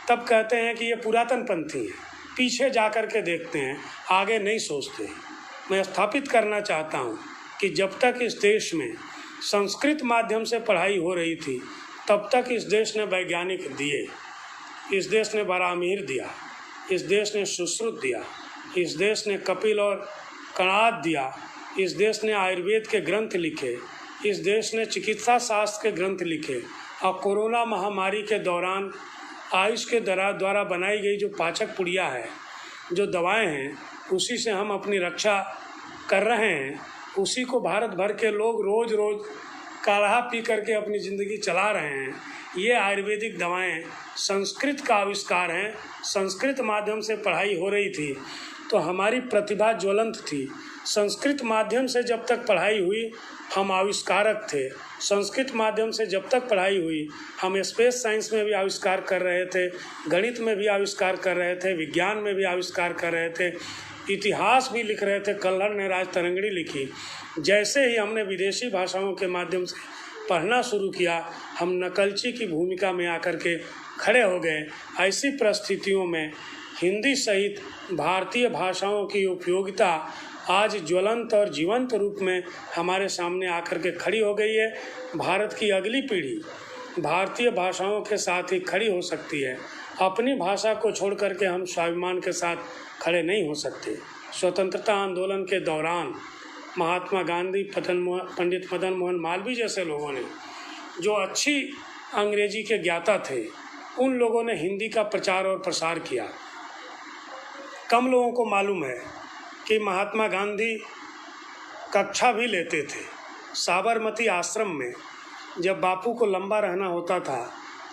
तब कहते हैं कि ये पुरातन पंथी है, पीछे जा कर के देखते हैं, आगे नहीं सोचते। मैं स्थापित करना चाहता हूँ कि जब तक इस देश में संस्कृत माध्यम से पढ़ाई हो रही थी, तब तक इस देश ने वैज्ञानिक दिए, इस देश ने बरामीर दिया, इस देश ने सुश्रुत दिया, इस देश ने कपिल और कणाद दिया, इस देश ने आयुर्वेद के ग्रंथ लिखे, इस देश ने चिकित्सा शास्त्र के ग्रंथ लिखे। और कोरोना महामारी के दौरान आयुष के द्वारा बनाई गई जो पाचक पुड़िया है, जो दवाएं हैं, उसी से हम अपनी रक्षा कर रहे हैं। उसी को भारत भर के लोग रोज़ रोज़ काढ़ा पी करके अपनी ज़िंदगी चला रहे हैं। ये आयुर्वेदिक दवाएं संस्कृत का आविष्कार हैं। संस्कृत माध्यम से पढ़ाई हो रही थी तो हमारी प्रतिभा ज्वलंत थी। संस्कृत माध्यम से जब तक पढ़ाई हुई हम आविष्कारक थे। संस्कृत माध्यम से जब तक पढ़ाई हुई हम स्पेस साइंस में भी आविष्कार कर रहे थे, गणित में भी आविष्कार कर रहे थे, विज्ञान में भी आविष्कार कर रहे थे, इतिहास भी लिख रहे थे। कल्हड़ ने राजतरंगिणी लिखी। जैसे ही हमने विदेशी भाषाओं के माध्यम से पढ़ना शुरू किया, हम नकलची की भूमिका में आकर के खड़े हो गए। ऐसी परिस्थितियों में हिंदी सहित भारतीय भाषाओं की उपयोगिता आज ज्वलंत और जीवंत रूप में हमारे सामने आकर के खड़ी हो गई है। भारत की अगली पीढ़ी भारतीय भाषाओं के साथ ही खड़ी हो सकती है। अपनी भाषा को छोड़ करके हम स्वाभिमान के साथ खड़े नहीं हो सकते। स्वतंत्रता आंदोलन के दौरान महात्मा गांधी, पंडित मदन मोहन मालवीय जैसे लोगों ने, जो अच्छी अंग्रेजी के ज्ञाता थे, उन लोगों ने हिंदी का प्रचार और प्रसार किया। कम लोगों को मालूम है कि महात्मा गांधी कक्षा भी लेते थे। साबरमती आश्रम में जब बापू को लंबा रहना होता था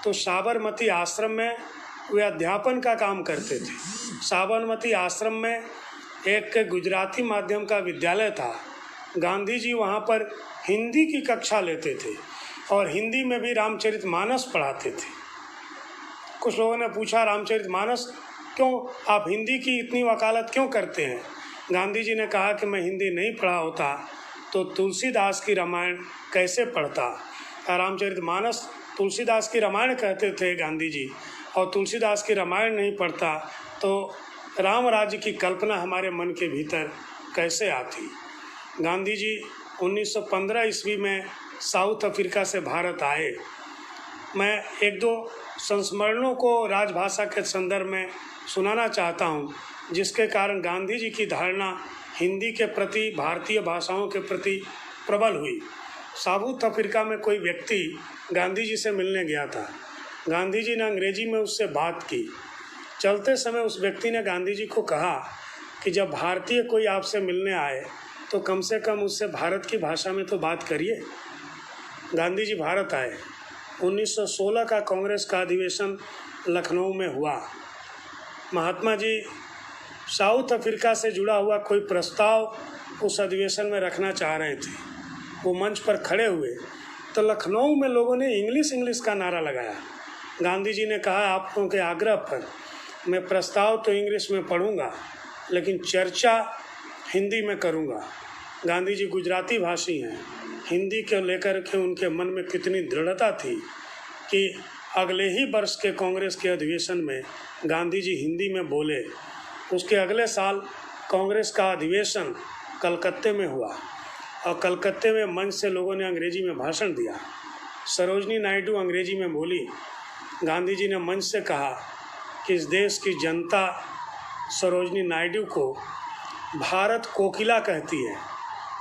तो साबरमती आश्रम में वे अध्यापन का काम करते थे। साबरमती आश्रम में एक गुजराती माध्यम का विद्यालय था। गांधी जी वहाँ पर हिंदी की कक्षा लेते थे और हिंदी में भी रामचरितमानस पढ़ाते थे। कुछ लोगों ने पूछा, रामचरितमानस क्यों, आप हिंदी की इतनी वकालत क्यों करते हैं? गांधी जी ने कहा कि मैं हिंदी नहीं पढ़ा होता तो तुलसीदास की रामायण कैसे पढ़ता। रामचरितमानस तुलसीदास की रामायण कहते थे गांधी जी, और तुलसीदास की रामायण नहीं पढ़ता तो राम राज्य की कल्पना हमारे मन के भीतर कैसे आती। गांधी जी 1915 ईस्वी में साउथ अफ्रीका से भारत आए। मैं एक दो संस्मरणों को राजभाषा के संदर्भ में सुनाना चाहता हूँ, जिसके कारण गांधी जी की धारणा हिंदी के प्रति, भारतीय भाषाओं के प्रति प्रबल हुई। साउथ अफ्रीका में कोई व्यक्ति गांधी जी से मिलने गया था। गांधी जी ने अंग्रेजी में उससे बात की। चलते समय उस व्यक्ति ने गांधी जी को कहा कि जब भारतीय कोई आपसे मिलने आए तो कम से कम उससे भारत की भाषा में तो बात करिए। गांधी जी भारत आए। 1916 का कांग्रेस का अधिवेशन लखनऊ में हुआ। महात्मा जी साउथ अफ्रीका से जुड़ा हुआ कोई प्रस्ताव उस अधिवेशन में रखना चाह रहे थे। वो मंच पर खड़े हुए तो लखनऊ में लोगों ने इंग्लिश का नारा लगाया। गांधी जी ने कहा, आप लोगों के आग्रह पर मैं प्रस्ताव तो इंग्लिश में पढ़ूंगा लेकिन चर्चा हिंदी में करूंगा। गांधी जी गुजराती भाषी हैं। हिंदी को लेकर के उनके मन में कितनी दृढ़ता थी कि अगले ही वर्ष के कांग्रेस के अधिवेशन में गांधी जी हिंदी में बोले। उसके अगले साल कांग्रेस का अधिवेशन कलकत्ते में हुआ और कलकत्ते में मंच से लोगों ने अंग्रेजी में भाषण दिया। सरोजनी नायडू अंग्रेजी में बोली। गांधी जी ने मंच से कहा कि इस देश की जनता सरोजनी नायडू को भारत कोकिला कहती है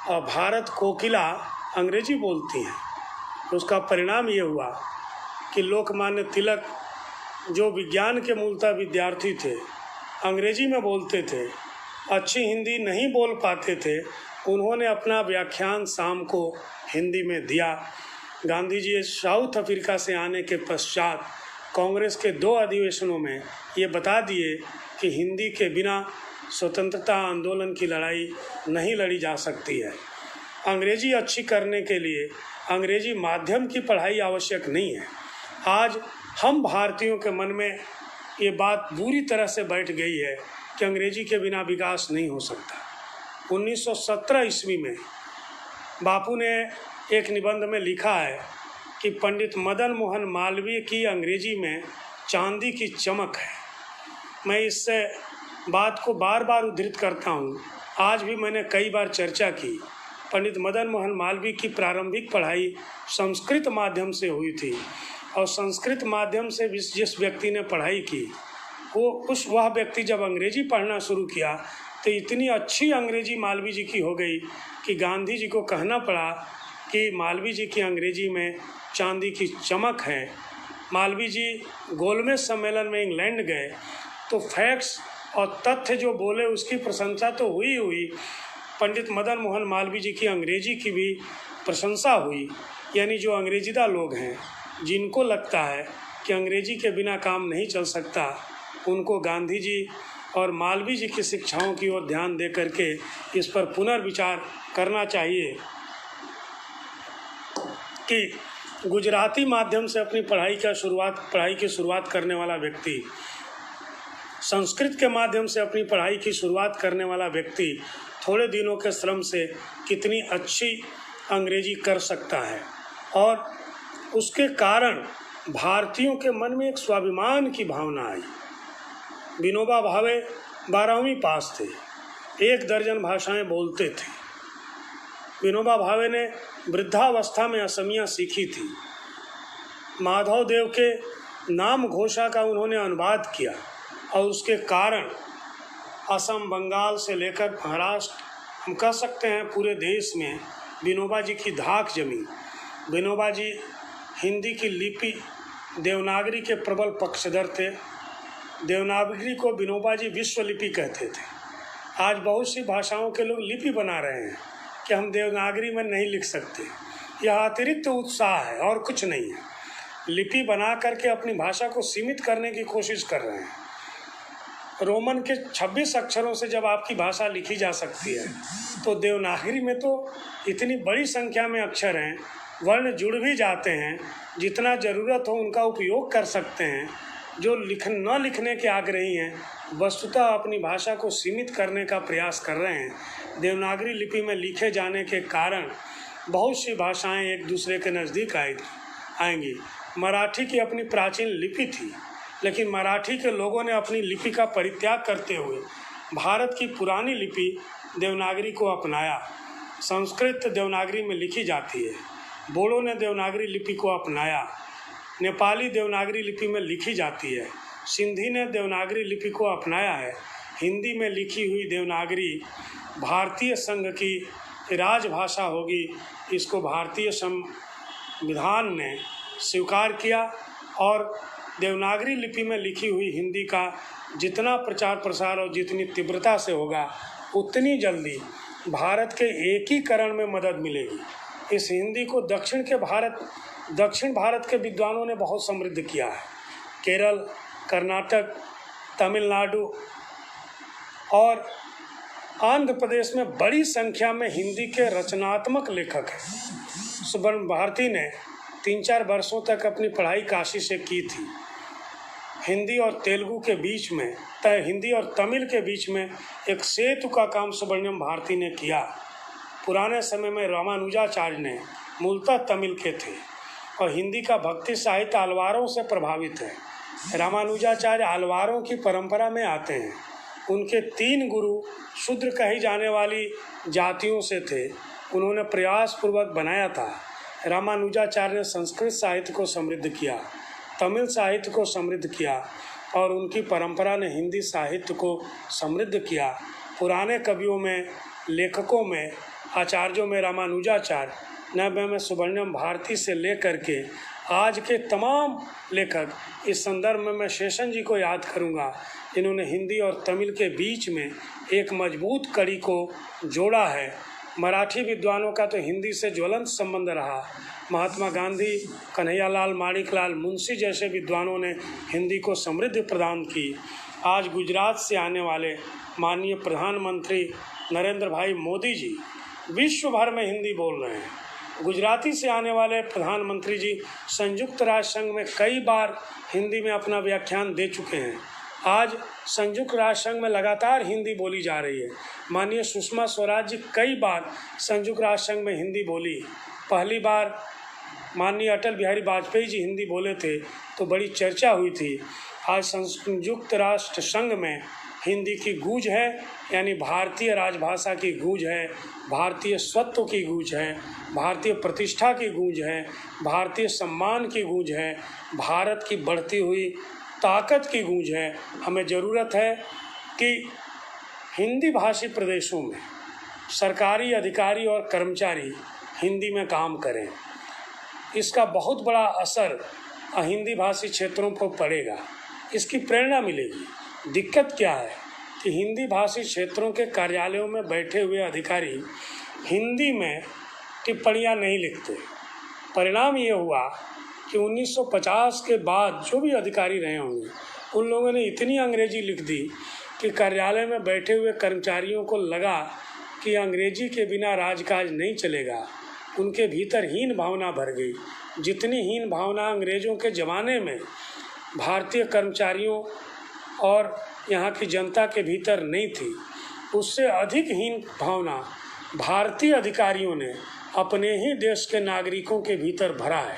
और भारत कोकिला अंग्रेजी बोलती हैं। उसका परिणाम ये हुआ कि लोकमान्य तिलक, जो विज्ञान के मूलतः विद्यार्थी थे, अंग्रेजी में बोलते थे, अच्छी हिंदी नहीं बोल पाते थे, उन्होंने अपना व्याख्यान शाम को हिंदी में दिया। गांधी जी साउथ अफ्रीका से आने के पश्चात कांग्रेस के 2 अधिवेशनों में ये बता दिए कि हिंदी के बिना स्वतंत्रता आंदोलन की लड़ाई नहीं लड़ी जा सकती है। अंग्रेजी अच्छी करने के लिए अंग्रेजी माध्यम की पढ़ाई आवश्यक नहीं है। आज हम भारतीयों के मन में ये बात बुरी तरह से बैठ गई है कि अंग्रेजी के बिना विकास नहीं हो सकता। 1917 ईस्वी में बापू ने एक निबंध में लिखा है कि पंडित मदन मोहन मालवीय की अंग्रेजी में चांदी की चमक है। मैं इससे बात को बार बार उद्धृत करता हूँ। आज भी मैंने कई बार चर्चा की। पंडित मदन मोहन मालवीय की प्रारंभिक पढ़ाई संस्कृत माध्यम से हुई थी और संस्कृत माध्यम से जिस व्यक्ति ने पढ़ाई की वह व्यक्ति जब अंग्रेजी पढ़ना शुरू किया तो इतनी अच्छी अंग्रेजी मालवीय जी की हो गई कि गांधी जी को कहना पड़ा कि मालवीय जी की अंग्रेजी में चांदी की चमक है। मालवीय जी गोलमेज सम्मेलन में इंग्लैंड गए तो फैक्ट्स और तथ्य जो बोले उसकी प्रशंसा तो हुई, पंडित मदन मोहन मालवीय जी की अंग्रेजी की भी प्रशंसा हुई। यानी जो अंग्रेजीदा लोग हैं, जिनको लगता है कि अंग्रेजी के बिना काम नहीं चल सकता, उनको गांधी जी और मालवीय जी की शिक्षाओं की ओर ध्यान दे करके इस पर पुनर्विचार करना चाहिए कि गुजराती माध्यम से अपनी पढ़ाई की शुरुआत करने वाला व्यक्ति, संस्कृत के माध्यम से अपनी पढ़ाई की शुरुआत करने वाला व्यक्ति थोड़े दिनों के श्रम से कितनी अच्छी अंग्रेजी कर सकता है। और उसके कारण भारतीयों के मन में एक स्वाभिमान की भावना आई। विनोबा भावे 12वीं पास थे, 1 दर्जन भाषाएं बोलते थे। विनोबा भावे ने वृद्धावस्था में असमिया सीखी थी। माधव देव के नाम घोषा का उन्होंने अनुवाद किया और उसके कारण असम, बंगाल से लेकर महाराष्ट्र, हम कह सकते हैं पूरे देश में विनोबा जी की धाक जमी। विनोबा जी हिंदी की लिपि देवनागरी के प्रबल पक्षधर थे। देवनागरी को विनोबा जी विश्व लिपि कहते थे। आज बहुत सी भाषाओं के लोग लिपि बना रहे हैं कि हम देवनागरी में नहीं लिख सकते। यह अतिरिक्त उत्साह है और कुछ नहीं है। लिपि बना करके अपनी भाषा को सीमित करने की कोशिश कर रहे हैं। रोमन के 26 अक्षरों से जब आपकी भाषा लिखी जा सकती है तो देवनागरी में तो इतनी बड़ी संख्या में अक्षर हैं, वर्ण जुड़ भी जाते हैं, जितना ज़रूरत हो उनका उपयोग कर सकते हैं। जो न लिखने के आग्रही हैं वस्तुतः अपनी भाषा को सीमित करने का प्रयास कर रहे हैं। देवनागरी लिपि में लिखे जाने के कारण बहुत सी भाषाएं एक दूसरे के नज़दीक आएंगी। मराठी की अपनी प्राचीन लिपि थी, लेकिन मराठी के लोगों ने अपनी लिपि का परित्याग करते हुए भारत की पुरानी लिपि देवनागरी को अपनाया। संस्कृत देवनागरी में लिखी जाती है, बोडो ने देवनागरी लिपि को अपनाया, नेपाली देवनागरी लिपि में लिखी जाती है, सिंधी ने देवनागरी लिपि को अपनाया है। हिंदी में लिखी हुई देवनागरी भारतीय संघ की राजभाषा होगी, इसको भारतीय संविधान ने स्वीकार किया और देवनागरी लिपि में लिखी हुई हिंदी का जितना प्रचार प्रसार और जितनी तीव्रता से होगा उतनी जल्दी भारत के एकीकरण में मदद मिलेगी। इस हिंदी को दक्षिण भारत के विद्वानों ने बहुत समृद्ध किया है। केरल, कर्नाटक, तमिलनाडु और आंध्र प्रदेश में बड़ी संख्या में हिंदी के रचनात्मक लेखक हैं। सुब्रह्मण्य भारती ने 3-4 वर्षों तक अपनी पढ़ाई काशी से की थी। हिंदी और तेलुगु के बीच में, हिंदी और तमिल के बीच में एक सेतु का काम सुब्रह्मण्यम भारती ने किया। पुराने समय में रामानुजाचार्य ने मूलतः तमिल के थे और हिंदी का भक्ति साहित्य अलवारों से प्रभावित है। रामानुजाचार्य अलवारों की परंपरा में आते हैं। उनके 3 गुरु शूद्र कही जाने वाली जातियों से थे। उन्होंने प्रयासपूर्वक बनाया था। रामानुजाचार्य ने संस्कृत साहित्य को समृद्ध किया, तमिल साहित्य को समृद्ध किया और उनकी परंपरा ने हिंदी साहित्य को समृद्ध किया। पुराने कवियों में, लेखकों में, आचार्यों में रामानुजाचार्य, नब्बे में सुब्रह्मण्यम भारती से लेकर के आज के तमाम लेखक, इस संदर्भ में मैं शेषन जी को याद करूंगा, इन्होंने हिंदी और तमिल के बीच में एक मजबूत कड़ी को जोड़ा है। मराठी विद्वानों का तो हिंदी से ज्वलंत संबंध रहा। महात्मा गांधी, कन्हैयालाल, माणिकलाल, मुंशी जैसे विद्वानों ने हिंदी को समृद्धि प्रदान की। आज गुजरात से आने वाले माननीय प्रधानमंत्री नरेंद्र भाई मोदी जी विश्व भर में हिंदी बोल रहे हैं। गुजराती से आने वाले प्रधानमंत्री जी संयुक्त राष्ट्र संघ में कई बार हिंदी में अपना व्याख्यान दे चुके हैं। आज संयुक्त राष्ट्र संघ में लगातार हिंदी बोली जा रही है। माननीय सुषमा स्वराज जी कई बार संयुक्त राष्ट्र संघ में हिंदी बोली। पहली बार माननीय अटल बिहारी वाजपेयी जी हिंदी बोले थे तो बड़ी चर्चा हुई थी। आज संयुक्त राष्ट्र संघ में हिंदी की गूंज है, यानी भारतीय राजभाषा की गूंज है, भारतीय स्वत्व की गूंज है, भारतीय प्रतिष्ठा की गूंज है, भारतीय सम्मान की गूंज है, भारत की बढ़ती हुई ताकत की गूंज है। हमें ज़रूरत है कि हिंदी भाषी प्रदेशों में सरकारी अधिकारी और कर्मचारी हिंदी में काम करें। इसका बहुत बड़ा असर हिंदी भाषी क्षेत्रों पर पड़ेगा, इसकी प्रेरणा मिलेगी। दिक्कत क्या है कि हिंदी भाषी क्षेत्रों के कार्यालयों में बैठे हुए अधिकारी हिंदी में टिप्पणियां नहीं लिखते। परिणाम ये हुआ कि 1950 के बाद जो भी अधिकारी रहे होंगे उन लोगों ने इतनी अंग्रेजी लिख दी कि कार्यालय में बैठे हुए कर्मचारियों को लगा कि अंग्रेजी के बिना राजकाज नहीं चलेगा। उनके भीतर हीन भावना भर गई। जितनी हीन भावना अंग्रेज़ों के ज़माने में भारतीय कर्मचारियों और यहाँ की जनता के भीतर नहीं थी, उससे अधिक हीन भावना भारतीय अधिकारियों ने अपने ही देश के नागरिकों के भीतर भरा है।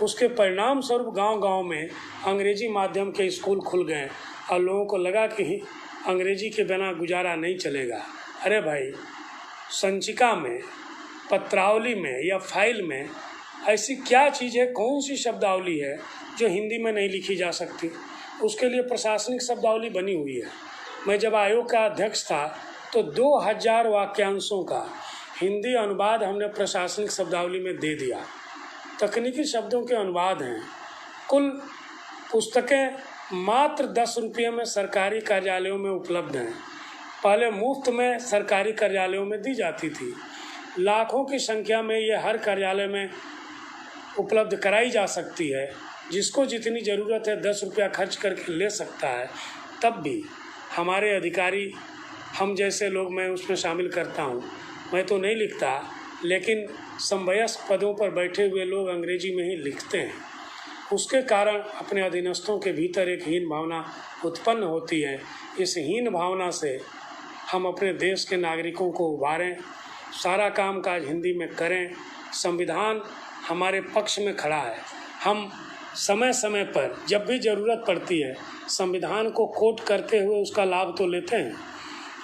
उसके परिणाम स्वरूप गांव-गांव में अंग्रेजी माध्यम के स्कूल खुल गए और लोगों को लगा कि अंग्रेजी के बिना गुजारा नहीं चलेगा। अरे भाई, संचिका में, पत्रावली में या फाइल में ऐसी क्या चीज़ है, कौन सी शब्दावली है जो हिंदी में नहीं लिखी जा सकती? उसके लिए प्रशासनिक शब्दावली बनी हुई है। मैं जब आयोग का अध्यक्ष था तो 2000 वाक्यांशों का हिंदी अनुवाद हमने प्रशासनिक शब्दावली में दे दिया। तकनीकी शब्दों के अनुवाद हैं। कुल पुस्तकें मात्र 10 रुपये में सरकारी कार्यालयों में उपलब्ध हैं। पहले मुफ्त में सरकारी कार्यालयों में दी जाती थी। लाखों की संख्या में ये हर कार्यालय में उपलब्ध कराई जा सकती है। जिसको जितनी ज़रूरत है 10 रुपया खर्च करके ले सकता है। तब भी हमारे अधिकारी, हम जैसे लोग, मैं उसमें शामिल करता हूँ, मैं तो नहीं लिखता, लेकिन समवयस्क पदों पर बैठे हुए लोग अंग्रेजी में ही लिखते हैं। उसके कारण अपने अधीनस्थों के भीतर एक हीन भावना उत्पन्न होती है। इस हीन भावना से हम अपने देश के नागरिकों को उभारें, सारा कामकाज हिंदी में करें। संविधान हमारे पक्ष में खड़ा है। हम समय समय पर जब भी ज़रूरत पड़ती है संविधान को कोट करते हुए उसका लाभ तो लेते हैं,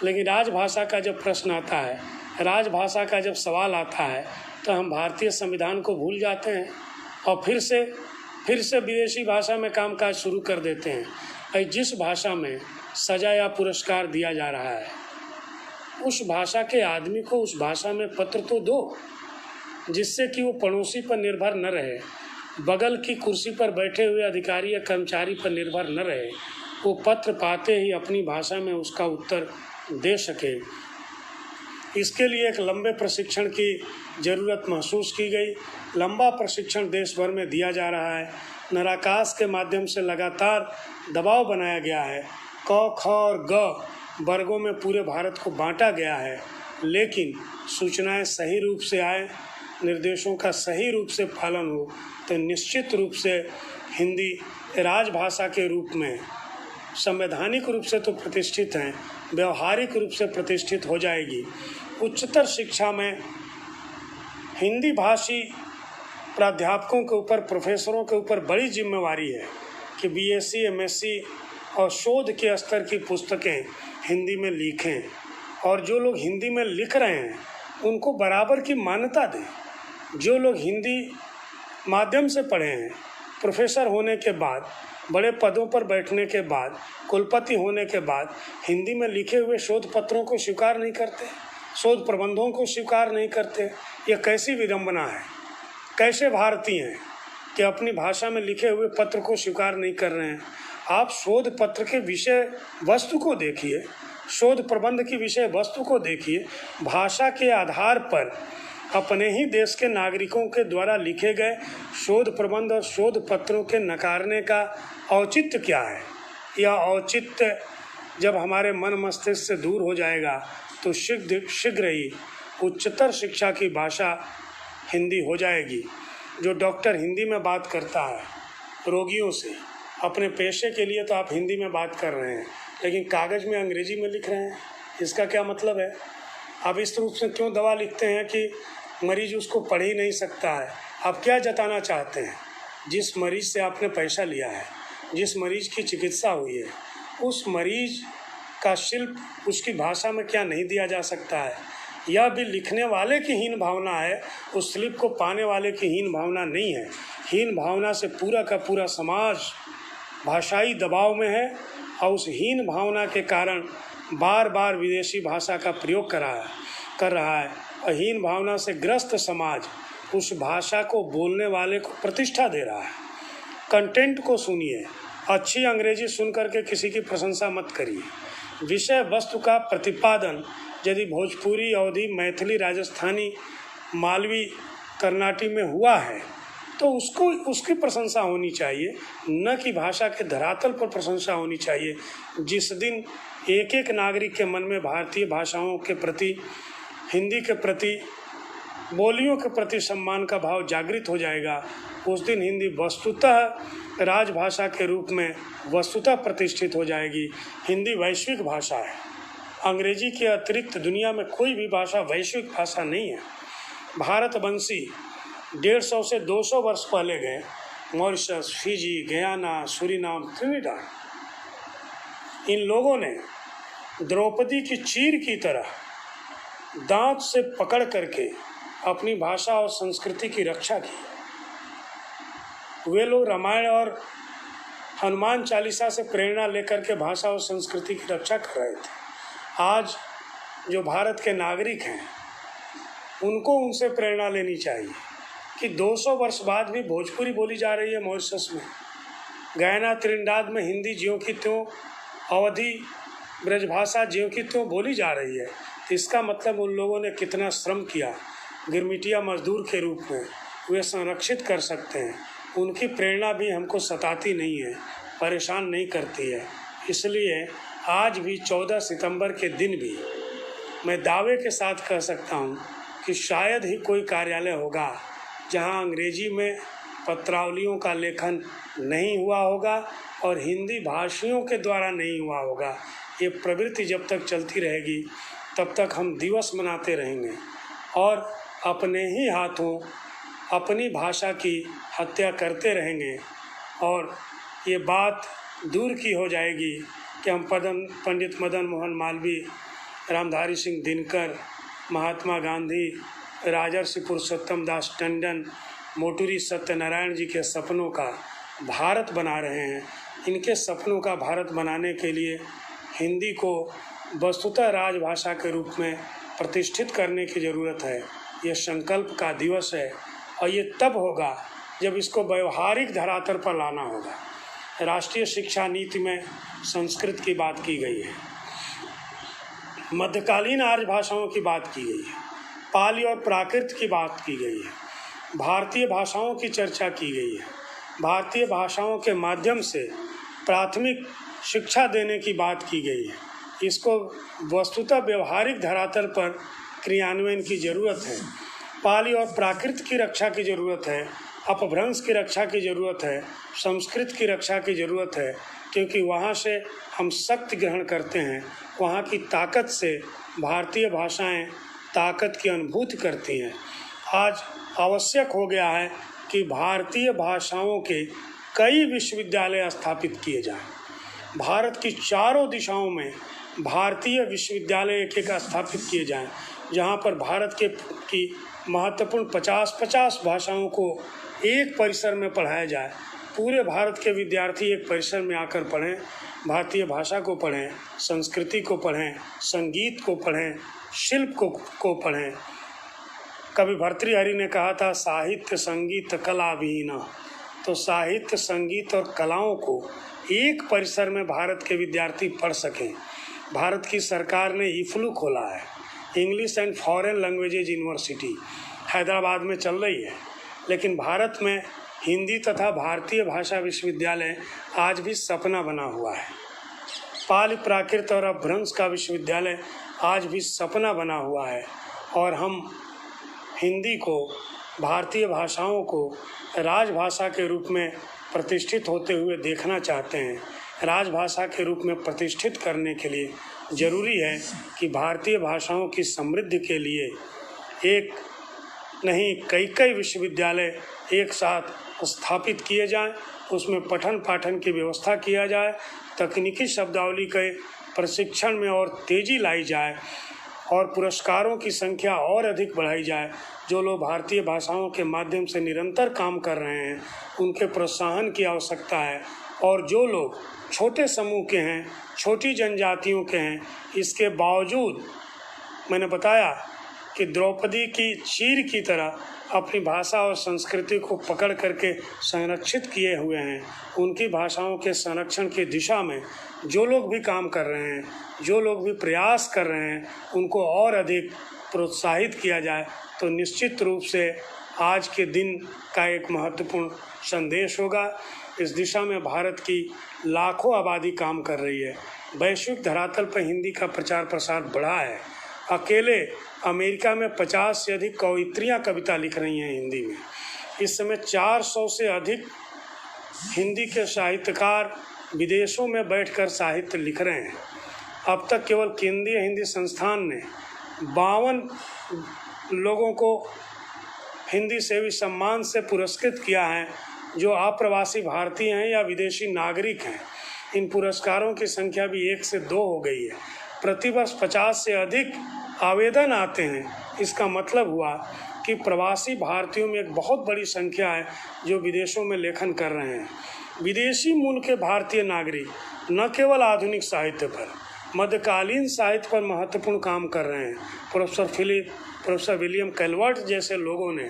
लेकिन राजभाषा का जब प्रश्न आता है, राजभाषा का जब सवाल आता है, तो हम भारतीय संविधान को भूल जाते हैं और फिर से विदेशी भाषा में कामकाज शुरू कर देते हैं। जिस भाषा में सजा या पुरस्कार दिया जा रहा है, उस भाषा के आदमी को उस भाषा में पत्र तो दो, जिससे कि वो पड़ोसी पर निर्भर न रहे, बगल की कुर्सी पर बैठे हुए अधिकारी या कर्मचारी पर निर्भर न रहे। वो पत्र पाते ही अपनी भाषा में उसका उत्तर दे सके। इसके लिए एक लंबे प्रशिक्षण की ज़रूरत महसूस की गई। लंबा प्रशिक्षण देश भर में दिया जा रहा है। नराकाश के माध्यम से लगातार दबाव बनाया गया है। क, ख और ग वर्गों में पूरे भारत को बांटा गया है, लेकिन सूचनाएं सही रूप से आए, निर्देशों का सही रूप से पालन हो, तो निश्चित रूप से हिंदी राजभाषा के रूप में संवैधानिक रूप से तो प्रतिष्ठित हैं, व्यवहारिक रूप से प्रतिष्ठित हो जाएगी। उच्चतर शिक्षा में हिंदी भाषी प्राध्यापकों के ऊपर, प्रोफेसरों के ऊपर बड़ी जिम्मेवारी है कि बीएससी, एमएससी और शोध के स्तर की पुस्तकें हिंदी में लिखें, और जो लोग हिंदी में लिख रहे हैं उनको बराबर की मान्यता दें। जो लोग हिंदी माध्यम से पढ़े हैं, प्रोफेसर होने के बाद, बड़े पदों पर बैठने के बाद, कुलपति होने के बाद हिंदी में लिखे हुए शोध पत्रों को स्वीकार नहीं करते, शोध प्रबंधों को स्वीकार नहीं करते, ये कैसी विडंबना है? कैसे भारतीय हैं कि अपनी भाषा में लिखे हुए पत्र को स्वीकार नहीं कर रहे हैं? आप शोध पत्र के विषय वस्तु को देखिए, शोध प्रबंध की विषय वस्तु को देखिए। भाषा के आधार पर अपने ही देश के नागरिकों के द्वारा लिखे गए शोध प्रबंध और शोध पत्रों के नकारने का औचित्य क्या है? यह औचित्य जब हमारे मन मस्तिष्क से दूर हो जाएगा तो शीघ्र ही उच्चतर शिक्षा की भाषा हिंदी हो जाएगी। जो डॉक्टर हिंदी में बात करता है रोगियों से, अपने पेशे के लिए तो आप हिंदी में बात कर रहे हैं, लेकिन कागज़ में अंग्रेजी में लिख रहे हैं, इसका क्या मतलब है? आप इस रूप से क्यों दवा लिखते हैं कि मरीज उसको पढ़ ही नहीं सकता है? आप क्या जताना चाहते हैं? जिस मरीज से आपने पैसा लिया है, जिस मरीज की चिकित्सा हुई है, उस मरीज का शिल्प उसकी भाषा में क्या नहीं दिया जा सकता है? यह भी लिखने वाले की हीन भावना है, उस स्लिप को पाने वाले की हीन भावना नहीं है। हीन भावना से पूरा का पूरा समाज भाषाई दबाव में है और उस हीन भावना के कारण बार बार विदेशी भाषा का प्रयोग कर रहा है और हीन भावना से ग्रस्त समाज उस भाषा को बोलने वाले को प्रतिष्ठा दे रहा है। कंटेंट को सुनिए, अच्छी अंग्रेजी सुन करके किसी की प्रशंसा मत करिए। विषय वस्तु का प्रतिपादन यदि भोजपुरी, अवधी, मैथिली, राजस्थानी, मालवी, कर्नाटी में हुआ है तो उसकी प्रशंसा होनी चाहिए, न कि भाषा के धरातल पर प्रशंसा होनी चाहिए। जिस दिन एक एक नागरिक के मन में भारतीय भाषाओं के प्रति, हिंदी के प्रति, बोलियों के प्रति सम्मान का भाव जागृत हो जाएगा, उस दिन हिंदी वस्तुतः राजभाषा के रूप में वस्तुतः प्रतिष्ठित हो जाएगी। हिंदी वैश्विक भाषा है। अंग्रेजी के अतिरिक्त दुनिया में कोई भी भाषा वैश्विक भाषा नहीं है। भारतवंशी 150 से 200 वर्ष पहले गए Mauritius, Fiji, Guyana, Suriname, Trinidad. इन लोगों ने द्रौपदी की चीर की तरह दांत से पकड़ करके अपनी भाषा और संस्कृति की रक्षा की। वे लोग रामायण और हनुमान चालीसा से प्रेरणा लेकर के भाषा और संस्कृति की रक्षा कर रहे थे। आज जो भारत के नागरिक हैं उनको उनसे प्रेरणा लेनी चाहिए कि 200 वर्ष बाद भी भोजपुरी बोली जा रही है मॉरिशस में, गयाना, त्रिनिदाद में हिंदी ज्यों की त्यों, अवधी ब्रजभाषा ज्यों की त्यों बोली जा रही है। इसका मतलब उन लोगों ने कितना श्रम किया, गिरमिटिया मजदूर के रूप में वे संरक्षित कर सकते हैं। उनकी प्रेरणा भी हमको सताती नहीं है, परेशान नहीं करती है। इसलिए आज भी 14 सितंबर के दिन भी मैं दावे के साथ कह सकता हूँ कि शायद ही कोई कार्यालय होगा जहाँ अंग्रेजी में पत्रावलियों का लेखन नहीं हुआ होगा और हिंदी भाषियों के द्वारा नहीं हुआ होगा। ये प्रवृत्ति जब तक चलती रहेगी तब तक हम दिवस मनाते रहेंगे और अपने ही हाथों अपनी भाषा की हत्या करते रहेंगे। और ये बात दूर की हो जाएगी कि हम पंडित मदन मोहन मालवीय, रामधारी सिंह दिनकर, महात्मा गांधी, राजर्षि पुरुषोत्तम दास टंडन, मोटूरी सत्यनारायण जी के सपनों का भारत बना रहे हैं। इनके सपनों का भारत बनाने के लिए हिंदी को वस्तुतः राजभाषा के रूप में प्रतिष्ठित करने की ज़रूरत है। ये संकल्प का दिवस है और ये तब होगा जब इसको व्यवहारिक धरातल पर लाना होगा। राष्ट्रीय शिक्षा नीति में संस्कृत की बात की गई है, मध्यकालीन आर्य भाषाओं की बात की गई है, पाली और प्राकृत की बात की गई है, भारतीय भाषाओं की चर्चा की गई है, भारतीय भाषाओं के माध्यम से प्राथमिक शिक्षा देने की बात की गई है। इसको वस्तुतः व्यवहारिक धरातल पर क्रियान्वयन की ज़रूरत है। पाली और प्राकृत की रक्षा की ज़रूरत है, अपभ्रंश की रक्षा की ज़रूरत है, संस्कृत की रक्षा की ज़रूरत है, क्योंकि वहाँ से हम शक्ति ग्रहण करते हैं। वहाँ की ताकत से भारतीय भाषाएं ताकत की अनुभूति करती हैं। आज आवश्यक हो गया है कि भारतीय भाषाओं के कई विश्वविद्यालय स्थापित किए जाएं। भारत की चारों दिशाओं में भारतीय विश्वविद्यालय एक एक स्थापित किए जाएं, जहाँ पर भारत की महत्वपूर्ण 50 भाषाओं को एक परिसर में पढ़ाया जाए। पूरे भारत के विद्यार्थी एक परिसर में आकर पढ़ें, भारतीय भाषा को पढ़ें, संस्कृति को पढ़ें, संगीत को पढ़ें, शिल्प को पढ़ें। कवि भर्तृहरि ने कहा था, साहित्य संगीत कला विहीना। तो साहित्य, संगीत और कलाओं को एक परिसर में भारत के विद्यार्थी पढ़ सकें। भारत की सरकार ने IFLU खोला है, English and foreign languages university, Hyderabad में चल रही है। लेकिन भारत में हिंदी तथा भारतीय भाषा विश्वविद्यालय आज भी सपना बना हुआ है। पाली, प्राकृत और अपभ्रंश का विश्वविद्यालय आज भी सपना बना हुआ है। और हम हिंदी को, भारतीय भाषाओं को राजभाषा के रूप में प्रतिष्ठित होते हुए देखना चाहते हैं। राजभाषा के रूप में प्रतिष्ठित करने के लिए ज़रूरी है कि भारतीय भाषाओं की समृद्धि के लिए एक नहीं कई विश्वविद्यालय एक साथ स्थापित किए जाएं, उसमें पठन पाठन की व्यवस्था किया जाए, तकनीकी शब्दावली के प्रशिक्षण में और तेज़ी लाई जाए और पुरस्कारों की संख्या और अधिक बढ़ाई जाए। जो लोग भारतीय भाषाओं के माध्यम से निरंतर काम कर रहे हैं उनके प्रोत्साहन की आवश्यकता है, और जो लोग छोटे समूह के हैं, छोटी जनजातियों के हैं, इसके बावजूद मैंने बताया कि द्रौपदी की चीर की तरह अपनी भाषा और संस्कृति को पकड़ करके संरक्षित किए हुए हैं, उनकी भाषाओं के संरक्षण की दिशा में जो लोग भी काम कर रहे हैं, जो लोग भी प्रयास कर रहे हैं, उनको और अधिक प्रोत्साहित किया जाए तो निश्चित रूप से आज के दिन का एक महत्वपूर्ण संदेश होगा। इस दिशा में भारत की लाखों आबादी काम कर रही है। वैश्विक धरातल पर हिंदी का प्रचार प्रसार बढ़ा है। अकेले अमेरिका में 50 से अधिक कवयित्रियाँ कविता लिख रही हैं हिंदी में। इस समय 400 से अधिक हिंदी के साहित्यकार विदेशों में बैठकर साहित्य लिख रहे हैं। अब तक केवल केंद्रीय हिंदी संस्थान ने 52 लोगों को हिंदी सेवी सम्मान से पुरस्कृत किया है, जो अप्रवासी भारतीय हैं या विदेशी नागरिक हैं। इन पुरस्कारों की संख्या भी 1 से 2 हो गई है। प्रतिवर्ष 50 से अधिक आवेदन आते हैं। इसका मतलब हुआ कि प्रवासी भारतीयों में एक बहुत बड़ी संख्या है जो विदेशों में लेखन कर रहे हैं। विदेशी मूल के भारतीय नागरिक न केवल आधुनिक साहित्य पर, मध्यकालीन साहित्य पर महत्वपूर्ण काम कर रहे हैं। प्रोफेसर विलियम कैलवर्ट जैसे लोगों ने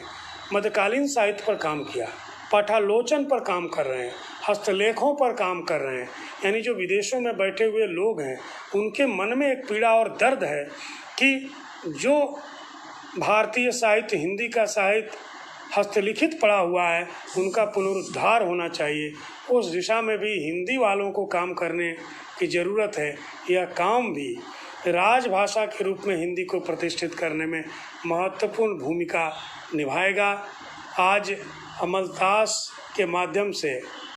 मध्यकालीन साहित्य पर काम किया, पाठालोचन पर काम कर रहे हैं, हस्तलेखों पर काम कर रहे हैं। यानी जो विदेशों में बैठे हुए लोग हैं उनके मन में एक पीड़ा और दर्द है कि जो भारतीय साहित्य, हिंदी का साहित्य हस्तलिखित पड़ा हुआ है, उनका पुनरुद्धार होना चाहिए। उस दिशा में भी हिंदी वालों को काम करने की ज़रूरत है। यह काम भी राजभाषा के रूप में हिंदी को प्रतिष्ठित करने में महत्वपूर्ण भूमिका निभाएगा। आज अमलतास के माध्यम से